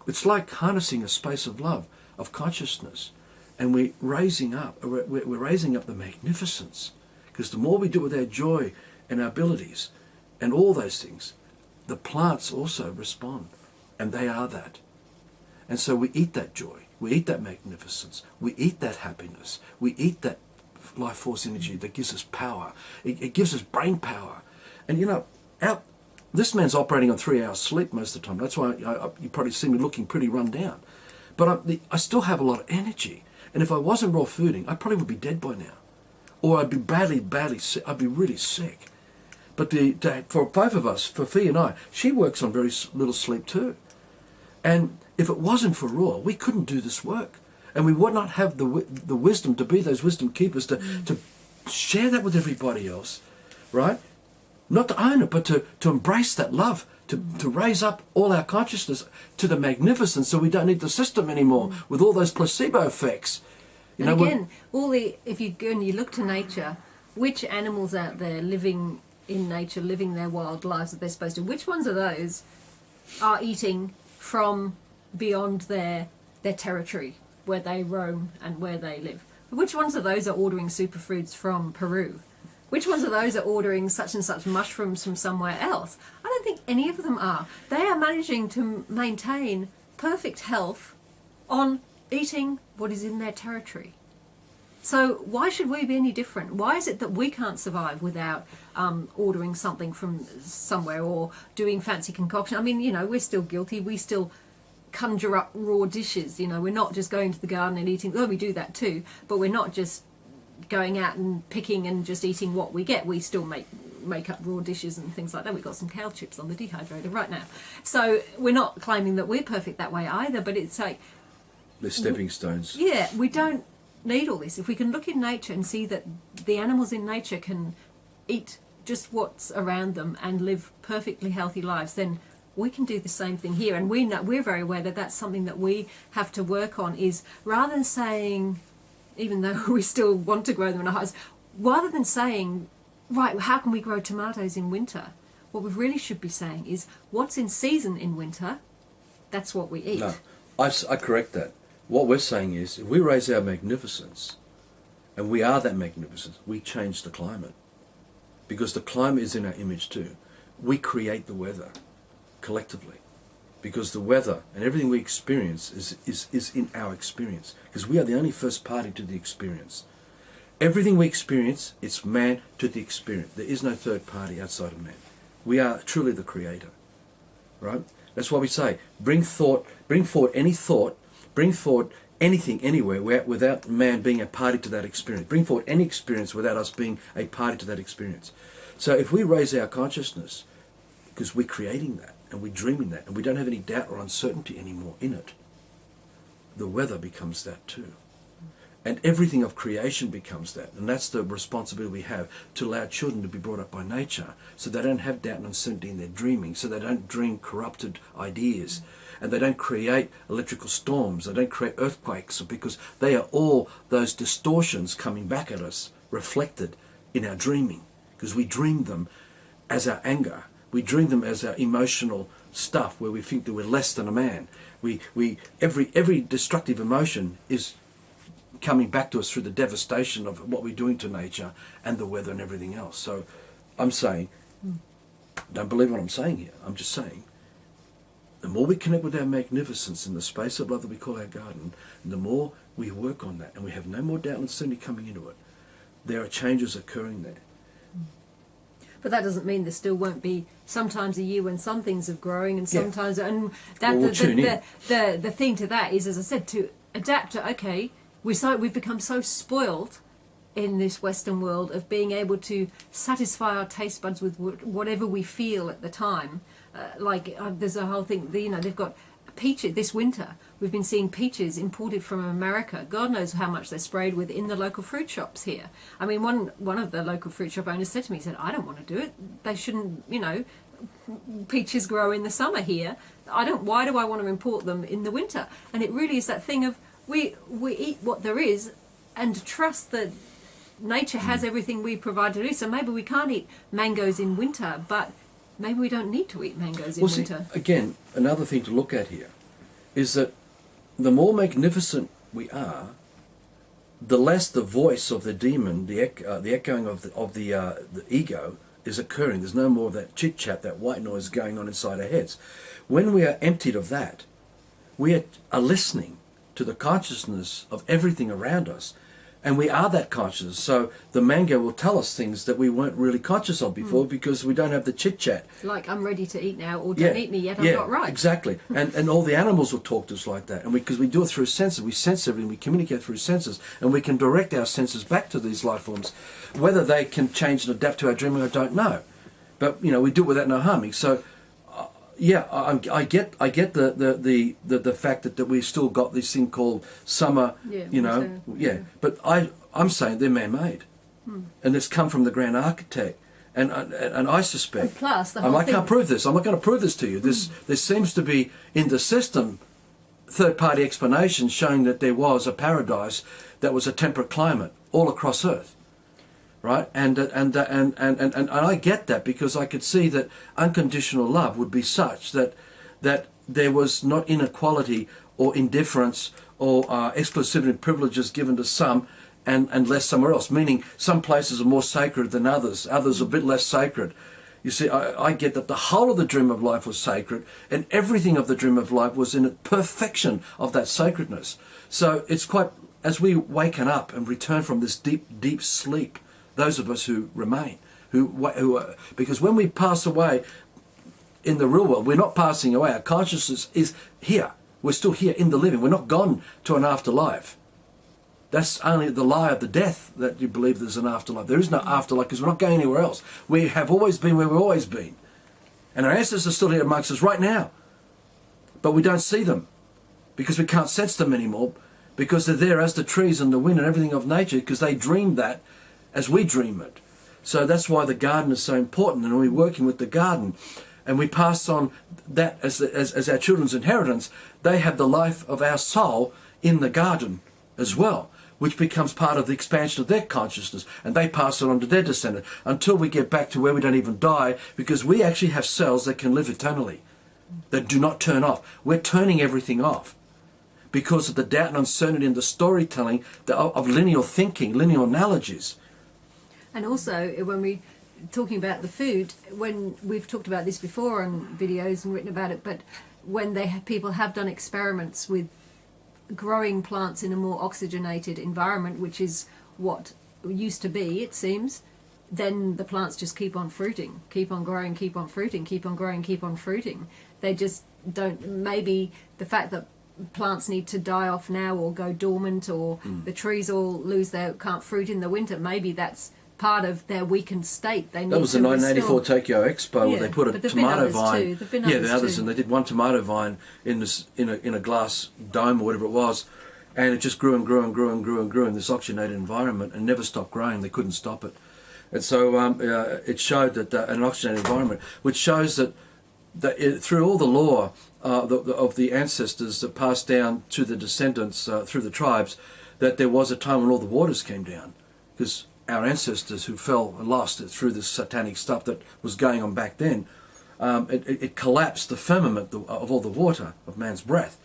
it's like harnessing a space of love, of consciousness, and we're raising up the magnificence, because the more we do it with our joy and our abilities and all those things, the plants also respond, and they are that. And so we eat that joy, we eat that magnificence, we eat that happiness, we eat that life force energy that gives us power. It gives us brain power. And you know, this man's operating on 3 hours sleep most of the time. That's why you probably see me looking pretty run down. But I still have a lot of energy. And if I wasn't raw fooding, I probably would be dead by now. Or I'd be badly sick. I'd be really sick. But for both of us, for Fee and I, she works on very little sleep too. And if it wasn't for raw, we couldn't do this work. And we would not have the wisdom to be those wisdom keepers, to share that with everybody else, right? Not to own it, but to embrace that love, to raise up all our consciousness to the magnificence, so we don't need the system anymore with all those placebo effects. And again, if you go and you look to nature, which animals out there living in nature, living their wild lives that they're supposed to, which ones of those are eating from beyond their territory where they roam and where they live? Which ones of those are ordering superfoods from Peru? Which ones of those are ordering such and such mushrooms from somewhere else? I don't think any of them are. They are managing to maintain perfect health on eating what is in their territory. So why should we be any different? Why is it that we can't survive without ordering something from somewhere or doing fancy concoction? I mean, you know, we're still guilty. We still conjure up raw dishes. You know, we're not just going to the garden and eating. Oh, we do that too. But we're not just going out and picking and just eating what we get. We still make up raw dishes and things like that. We've got some kale chips on the dehydrator right now. So we're not claiming that we're perfect that way either. But it's like... the stepping stones. Yeah, we don't need all this. If we can look in nature and see that the animals in nature can eat just what's around them and live perfectly healthy lives, then we can do the same thing here. And we're very aware that that's something that we have to work on, is rather than saying, even though we still want to grow them in our house, rather than saying, right, how can we grow tomatoes in winter? What we really should be saying is, what's in season in winter, that's what we eat. No, I correct that. What we're saying is, if we raise our magnificence, and we are that magnificence, we change the climate. Because the climate is in our image too. We create the weather, collectively. Because the weather and everything we experience is in our experience. Because we are the only first party to the experience. Everything we experience, it's man to the experience. There is no third party outside of man. We are truly the creator. Right? That's why we say, bring forward anything, anywhere, without man being a party to that experience. Bring forward any experience without us being a party to that experience. So if we raise our consciousness, because we're creating that, and we're dreaming that, and we don't have any doubt or uncertainty anymore in it, the weather becomes that too. And everything of creation becomes that. And that's the responsibility we have, to allow children to be brought up by nature, so they don't have doubt and uncertainty in their dreaming, so they don't dream corrupted ideas. And they don't create electrical storms, they don't create earthquakes, because they are all those distortions coming back at us, reflected in our dreaming. Because we dream them as our anger, we dream them as our emotional stuff, where we think that we're less than a man. Every destructive emotion is coming back to us through the devastation of what we're doing to nature and the weather and everything else. So I'm saying, don't believe what I'm saying here, I'm just saying, the more we connect with our magnificence in the space of love that we call our garden, the more we work on that, and we have no more doubt and uncertainty coming into it, there are changes occurring there. But that doesn't mean there still won't be sometimes a year when some things are growing and sometimes and that Well, the thing to that is, as I said, to adapt to, okay, we've become so spoiled in this Western world of being able to satisfy our taste buds with whatever we feel at the time. There's a whole thing, they've got peaches this winter. We've been seeing peaches imported from America. God knows how much they're sprayed with in the local fruit shops here. I mean, one of the local fruit shop owners said to me, he said, I don't want to do it. They shouldn't, peaches grow in the summer here. Why do I want to import them in the winter? And it really is that thing of, we eat what there is and trust that nature has everything we provide to do. So maybe we can't eat mangoes in winter, but maybe we don't need to eat mangoes in winter. Again, another thing to look at here is that the more magnificent we are, the less the voice of the demon, the echoing of the ego, is occurring. There's no more of that chit-chat, that white noise going on inside our heads. When we are emptied of that, we are listening to the consciousness of everything around us. And we are that conscious. So the mango will tell us things that we weren't really conscious of before because we don't have the chit-chat. Like, I'm ready to eat now, or don't eat me yet, I'm not right. Exactly. And all the animals will talk to us like that. And because we do it through senses, we sense everything, we communicate through senses, and we can direct our senses back to these life forms. Whether they can change and adapt to our dreaming, I don't know. But, you know, we do it without no harming. So, I get the fact that we've still got this thing called summer, But I'm saying they're man-made, and it's come from the grand architect, and I suspect. And plus, the I whole thing, can't prove this. I'm not going to prove this to you. There seems to be in the system third-party explanations showing that there was a paradise that was a temperate climate all across Earth. Right, and I get that, because I could see that unconditional love would be such that there was not inequality or indifference or exclusivity and privileges given to some and less somewhere else. Meaning some places are more sacred than others. Others are a bit less sacred. You see, I get that the whole of the dream of life was sacred, and everything of the dream of life was in a perfection of that sacredness. So it's quite, as we waken up and return from this deep sleep, those of us who remain, because when we pass away in the real world, we're not passing away. Our consciousness is here. We're still here in the living. We're not gone to an afterlife. That's only the lie of the death, that you believe there's an afterlife. There is no afterlife, because we're not going anywhere else. We have always been where we've always been. And our ancestors are still here amongst us right now. But we don't see them, because we can't sense them anymore, because they're there as the trees and the wind and everything of nature, because they dreamed that as we dream it. So that's why the garden is so important, and we're working with the garden, and we pass on that as our children's inheritance. They have the life of our soul in the garden as well, which becomes part of the expansion of their consciousness, and they pass it on to their descendant until we get back to where we don't even die, because we actually have cells that can live eternally, that do not turn off. We're turning everything off because of the doubt and uncertainty and the storytelling of linear thinking, linear analogies. And also, when we talking about the food, when we've talked about this before on videos and written about it, but when people have done experiments with growing plants in a more oxygenated environment, which is what used to be, it seems, then the plants just keep on fruiting, keep on growing, keep on fruiting, keep on growing, keep on fruiting. They just don't, maybe the fact that plants need to die off now or go dormant, or the trees all can't fruit in the winter, maybe that's part of their weakened state. They need that was the 1984 Tokyo Expo, where they put a tomato vine. The others, and they did one tomato vine in a glass dome or whatever it was, and it just grew and grew and grew and grew and grew in this oxygenated environment and never stopped growing. They couldn't stop it, and so it showed that an oxygenated environment, which shows that through all the lore of the ancestors that passed down to the descendants through the tribes, that there was a time when all the waters came down, because our ancestors who fell and lost it through this satanic stuff that was going on back then, it collapsed the firmament of all the water of man's breath.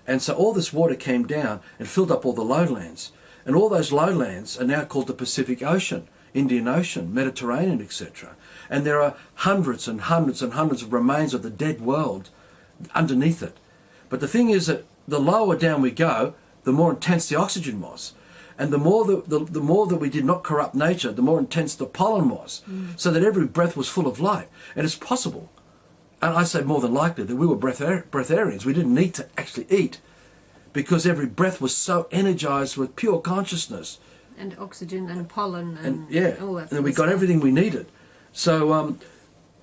And so all this water came down and filled up all the lowlands. And all those lowlands are now called the Pacific Ocean, Indian Ocean, Mediterranean, etc. And there are hundreds and hundreds and hundreds of remains of the dead world underneath it. But the thing is that the lower down we go, the more intense the oxygen was. And the more that we did not corrupt nature, the more intense the pollen was, so that every breath was full of life. And it's possible, and I say more than likely, that we were breatharians. We didn't need to actually eat, because every breath was so energized with pure consciousness. And oxygen and pollen and all that. And we got everything we needed. So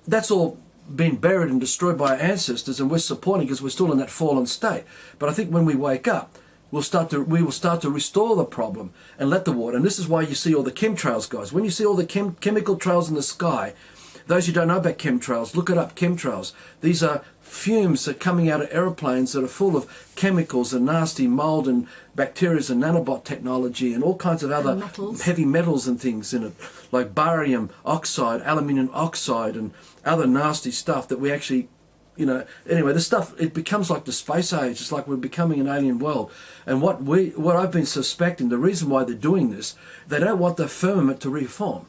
that's all been buried and destroyed by our ancestors, and we're supporting, because we're still in that fallen state. But I think when we wake up, we will start to restore the problem and let the water. And this is why you see all the chemtrails, guys. When you see all the chemical trails in the sky, those who don't know about chemtrails, look it up, chemtrails. These are fumes that are coming out of aeroplanes that are full of chemicals and nasty mold and bacteria and nanobot technology and all kinds of other heavy metals and things in it, like barium oxide, aluminium oxide, and other nasty stuff that we actually, anyway, this stuff, it becomes like the space age. It's like we're becoming an alien world. And what I've been suspecting, the reason why they're doing this, they don't want the firmament to reform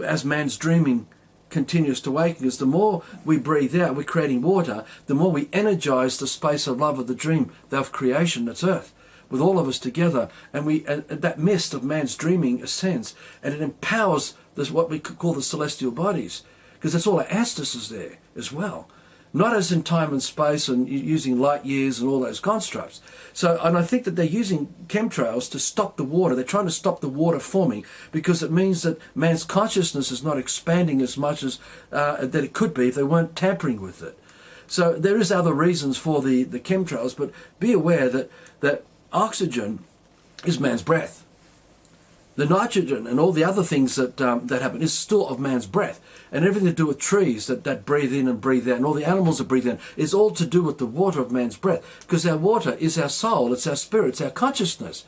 as man's dreaming continues to awaken, because the more we breathe out, we're creating water, the more we energize the space of love of the dream of creation that's earth, with all of us together, and that mist of man's dreaming ascends, and it empowers this, what we could call the celestial bodies, because that's all our ancestors there as well. Not as in time and space and using light years and all those constructs. So, and I think that they're using chemtrails to stop the water. They're trying to stop the water forming, because it means that man's consciousness is not expanding as much as that it could be if they weren't tampering with it. So there is other reasons for the chemtrails, but be aware that oxygen is man's breath. The nitrogen and all the other things that happen is still of man's breath. And everything to do with trees that breathe in and breathe out, and all the animals that breathe in, is all to do with the water of man's breath. Because our water is our soul, it's our spirit, it's our consciousness.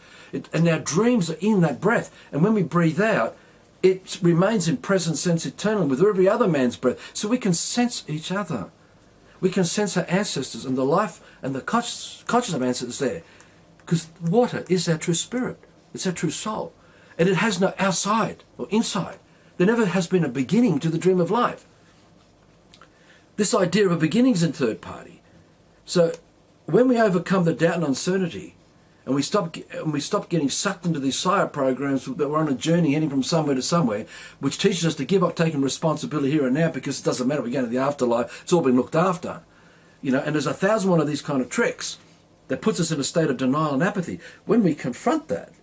And our dreams are in that breath. And when we breathe out, it remains in present sense eternally with every other man's breath. So we can sense each other. We can sense our ancestors and the life and the consciousness of ancestors there. Because water is our true spirit. It's our true soul. And it has no outside or inside. There never has been a beginning to the dream of life. This idea of a beginning is in third party. So when we overcome the doubt and uncertainty, and we stop getting sucked into these psyop programs that we're on a journey heading from somewhere to somewhere, which teaches us to give up taking responsibility here and now, because it doesn't matter, we're going to the afterlife, it's all been looked after. And there's 1,001 of these kind of tricks that puts us in a state of denial and apathy. When we confront that,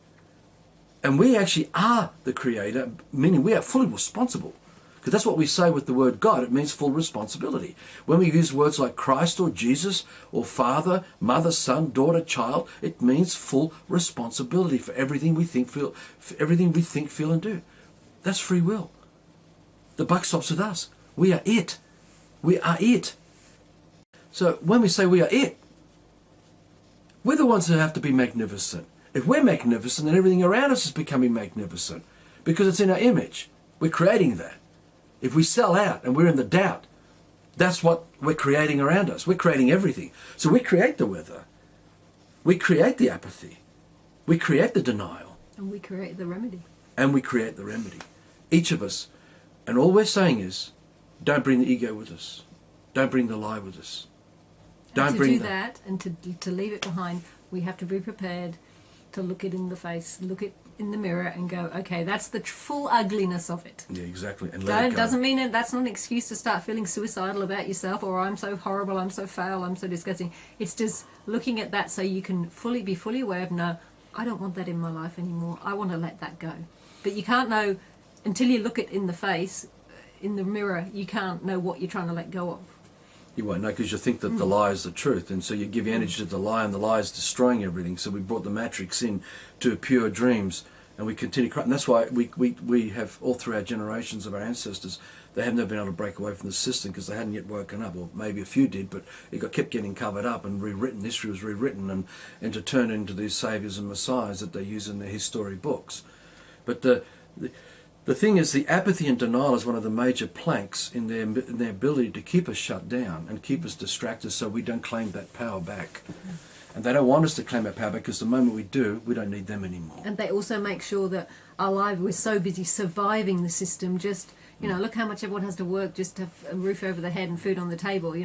and we actually are the creator, meaning we are fully responsible. Because that's what we say with the word God. It means full responsibility. When we use words like Christ or Jesus or Father, Mother, Son, Daughter, Child, it means full responsibility for everything we think, feel, and do. That's free will. The buck stops with us. We are it. We are it. So when we say we are it, we're the ones who have to be magnificent. If we're magnificent, then everything around us is becoming magnificent, because it's in our image. We're creating that. If we sell out and we're in the doubt, that's what we're creating around us. We're creating everything. So we create the weather. We create the apathy. We create the denial. And we create the remedy. And we create the remedy. Each of us. And all we're saying is, don't bring the ego with us. Don't bring the lie with us. Don't bring that, and to leave it behind, we have to be prepared to look it in the face, look it in the mirror and go, okay, that's the full ugliness of it. Yeah, exactly. And let it go. Doesn't mean that's not an excuse to start feeling suicidal about yourself, or I'm so horrible, I'm so foul, I'm so disgusting. It's just looking at that so you can be fully aware of, no, I don't want that in my life anymore. I want to let that go. But you can't know until you look it in the face, in the mirror, you can't know what you're trying to let go of. You won't know, because you think that the lie is the truth, and so you give energy to the lie, and the lie is destroying everything. So we brought the matrix in to pure dreams, and we continue. And that's why we have, all through our generations of our ancestors, they have never been able to break away from the system, because they hadn't yet woken up, or maybe a few did, but it kept getting covered up and rewritten. History was rewritten, and to turn into these saviors and messiahs that they use in their history books. But the thing is, the apathy and denial is one of the major planks in their ability to keep us shut down and keep us distracted, so we don't claim that power back. And they don't want us to claim our power back, because the moment we do, we don't need them anymore. And they also make sure that our lives, we're so busy surviving the system, just, look how much everyone has to work just to have a roof over their head and food on the table.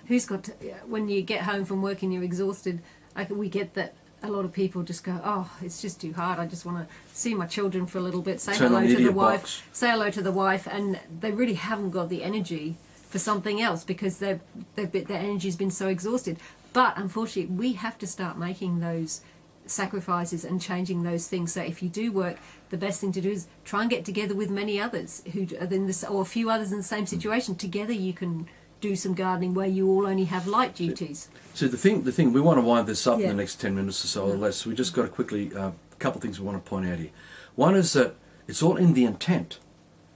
Who's got to, when you get home from work and you're exhausted, we get that. A lot of people just go, oh, it's just too hard. I just want to see my children for a little bit, say hello to the wife, and they really haven't got the energy for something else, because their energy's been so exhausted. But unfortunately, we have to start making those sacrifices and changing those things. So if you do work, the best thing to do is try and get together with many others who are in this, or a few others in the same situation. Together, you can do some gardening where you all only have light duties. So the thing, we want to wind this up in the next 10 minutes or so or less. We just got to quickly, a couple of things we want to point out here. One is that it's all in the intent.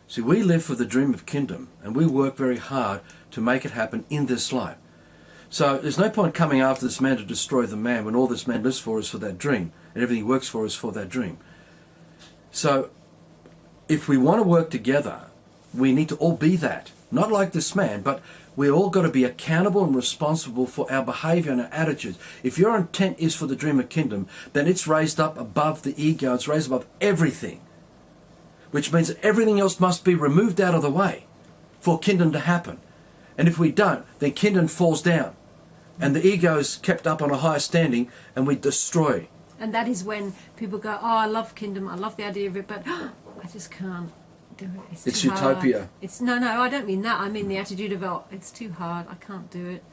See, we live for the dream of kingdom, and we work very hard to make it happen in this life. So there's no point coming after this man to destroy the man, when all this man lives for is for that dream, and everything he works for is for that dream. So if we want to work together, we need to all be that. Not like this man, but we're all got to be accountable and responsible for our behaviour and our attitudes. If your intent is for the dream of kingdom, then it's raised up above the ego, it's raised above everything. Which means that everything else must be removed out of the way for kingdom to happen. And if we don't, then kingdom falls down. And the ego is kept up on a higher standing, and we destroy. And that is when people go, oh, I love kingdom, I love the idea of it, but I just can't do it. It's too utopia. Hard. It's no, I don't mean that. I mean the attitude of, oh, it's too hard, I can't do it.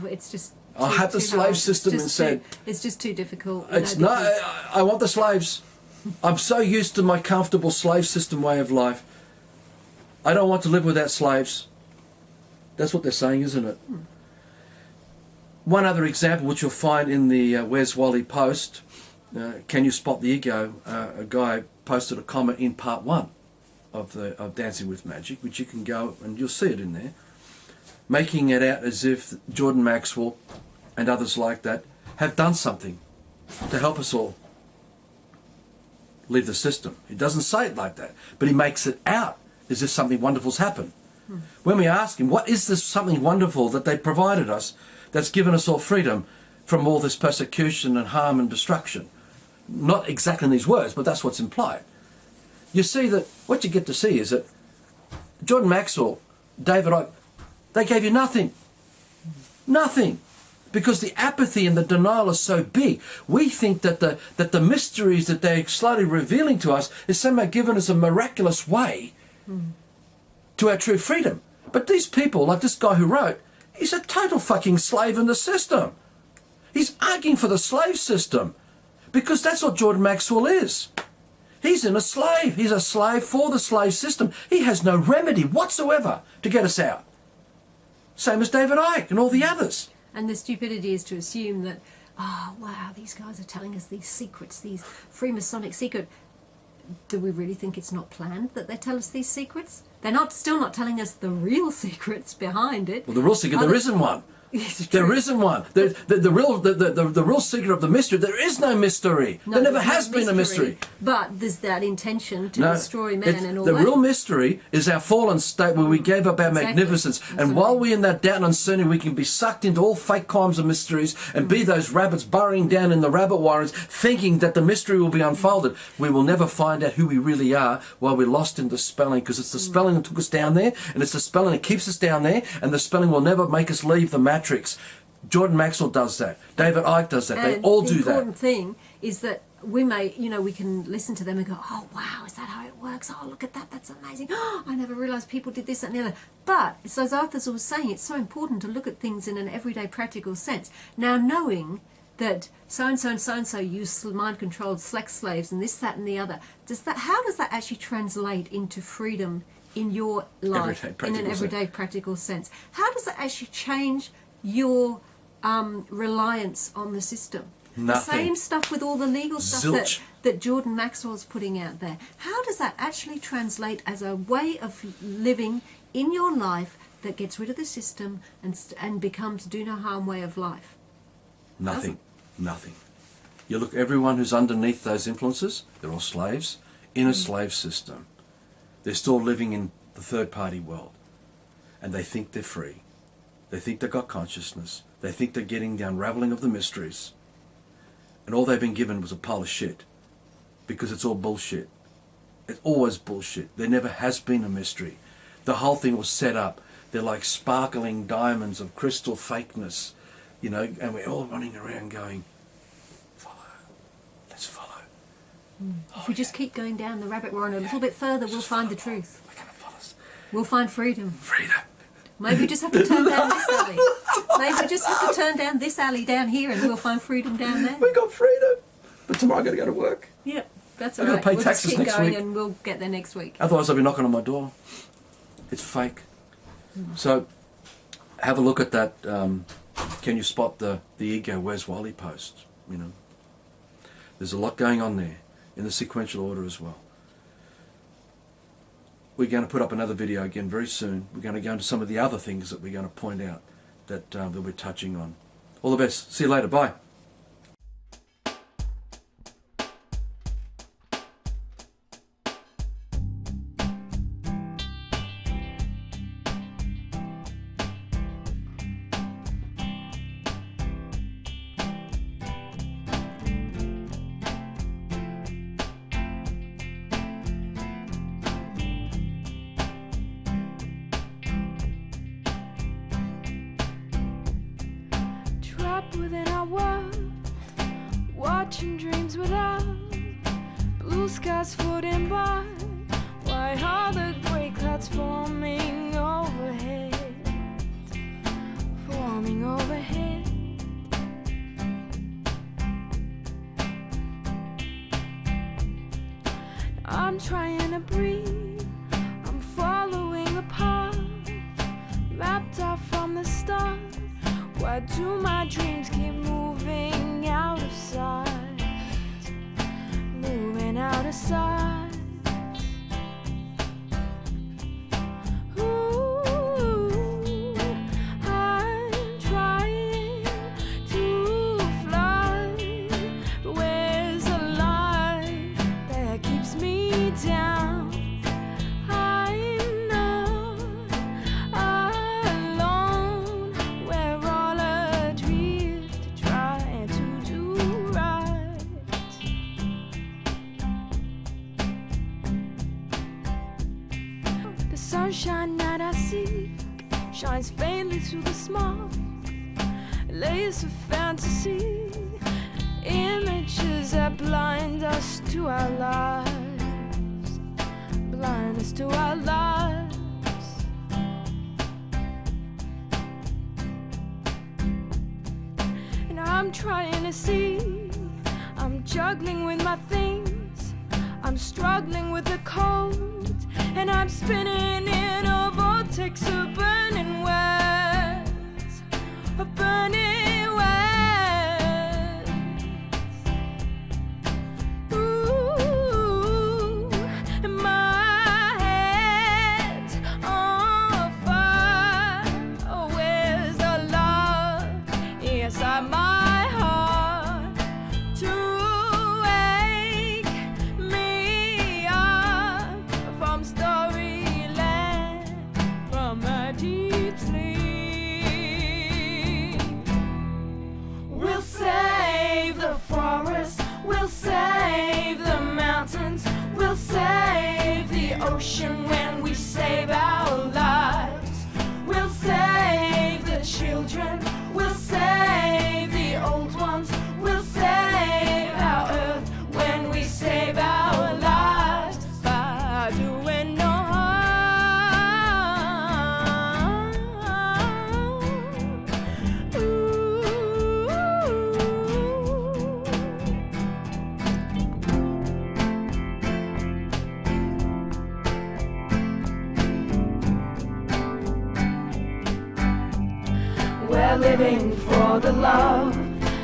It's just too, I had the slave hard. system and said... It's just too difficult. It's not. I want the slaves. I'm so used to my comfortable slave system way of life. I don't want to live without slaves. That's what they're saying, isn't it? One other example, which you'll find in the Where's Wally post, Can You Spot the Ego? A guy posted a comment in part 1 of Dancing with Magic, which you can go and you'll see it in there, making it out as if Jordan Maxwell and others like that have done something to help us all leave the system. He doesn't say it like that, but he makes it out as if something wonderful's happened. When we ask him, what is this something wonderful that they provided us that's given us all freedom from all this persecution and harm and destruction? Not exactly in these words, but that's what's implied. You see that what you get to see is that Jordan Maxwell, David Icke, they gave you nothing. Nothing. Because the apathy and the denial is so big. We think that the mysteries that they're slowly revealing to us is somehow given us a miraculous way to our true freedom. But these people, like this guy who wrote, he's a total fucking slave in the system. He's arguing for the slave system because that's what Jordan Maxwell is. He's a slave. He's a slave for the slave system. He has no remedy whatsoever to get us out. Same as David Icke and all the others. And the stupidity is to assume that, oh, wow, these guys are telling us these secrets, these Freemasonic secrets. Do we really think it's not planned that they tell us these secrets? They're still not telling us the real secrets behind it. Well, the real secret, there isn't one. There isn't one. The real secret of the mystery, there is no mystery. No, there never there's no has been a mystery. But there's that intention to destroy man and all the that. real mystery is our fallen state where we gave up our magnificence. And while we're in that doubt and uncertainty, we can be sucked into all fake crimes and mysteries and be those rabbits burrowing down in the rabbit warrens thinking that the mystery will be unfolded. We will never find out who we really are while we're lost in the spelling, because it's the spelling that took us down there, and it's the spelling that keeps us down there, and the spelling will never make us leave the matrix. Jordan Maxwell does that. David Icke does that. And they all do that. The important thing is that we may, we can listen to them and go, oh, wow, is that how it works? Oh, look at that. That's amazing. Oh, I never realised people did this, that and the other. But, so as Arthur was saying, it's so important to look at things in an everyday practical sense. Now, knowing that so-and-so and so-and-so use mind-controlled sex slaves and this, that and the other, how does that actually translate into freedom in your life, in an everyday practical sense? How does that actually change your reliance on the system? Nothing. The same stuff with all the legal stuff Zilch. that Jordan Maxwell's putting out there. How does that actually translate as a way of living in your life that gets rid of the system and becomes do no harm way of life? Nothing. Nothing. You look, everyone who's underneath those influences, they're all slaves in a slave system. They're still living in the third-party world. And they think they're free. They think they've got consciousness. They think they're getting the unraveling of the mysteries. And all they've been given was a pile of shit. Because it's all bullshit. It's always bullshit. There never has been a mystery. The whole thing was set up. They're like sparkling diamonds of crystal fakeness. And we're all running around going, follow. Let's follow. If we just keep going down the rabbit warren a little bit further, we'll find the truth. We're going to follow us. We'll find freedom. Freedom. Maybe we just have to turn down this alley. Maybe we just have to turn down this alley down here and we'll find freedom down there. We got freedom. But tomorrow I've got to go to work. Yep, that's all I've got right. to pay We'll taxes just keep next going week. and we'll get there next week. Otherwise I'll be knocking on my door. It's fake. So have a look at that. Can you spot the ego? Where's Wally post? There's a lot going on there in the sequential order as well. We're going to put up another video again very soon. We're going to go into some of the other things that we're going to point out that we're touching on. All the best. See you later. Bye. trapped within our world, watching dreams without blue skies floating by. Why are the grey clouds forming overhead? Forming overhead. I'm trying to breathe, I'm following a path mapped out from the start. Why do my dreams keep moving out of sight? Moving out of sight. Ooh, I'm trying to fly, but where's the light that keeps me down? I'm not alone. We're all adrift, trying to do right. The sunshine that I seek shines faintly through the smoke. Layers of fantasy, images that blind us to our lives, blind us to our lives. And I'm trying to see, I'm juggling with my things, I'm struggling with the cold, and I'm spinning in a vortex of burning wells, of burning wells. Ooh, and my head's on fire. Oh, where's the love inside my heart to wake me up from storyland, from my deep sleep? We'll save the forest, we'll save the mountains, we'll save the ocean when we save our lives. We'll save the children, we'll save the old ones, we'll save our earth when we save our lives by doing no harm. Ooh. We're living for the love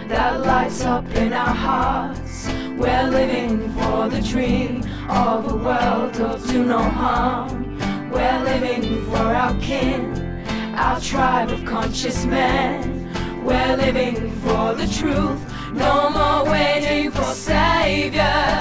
that lights up in our hearts. We're living for the dream of a world of do no harm. We're living for our kin, our tribe of conscious men. We're living for the truth, no more waiting for saviors.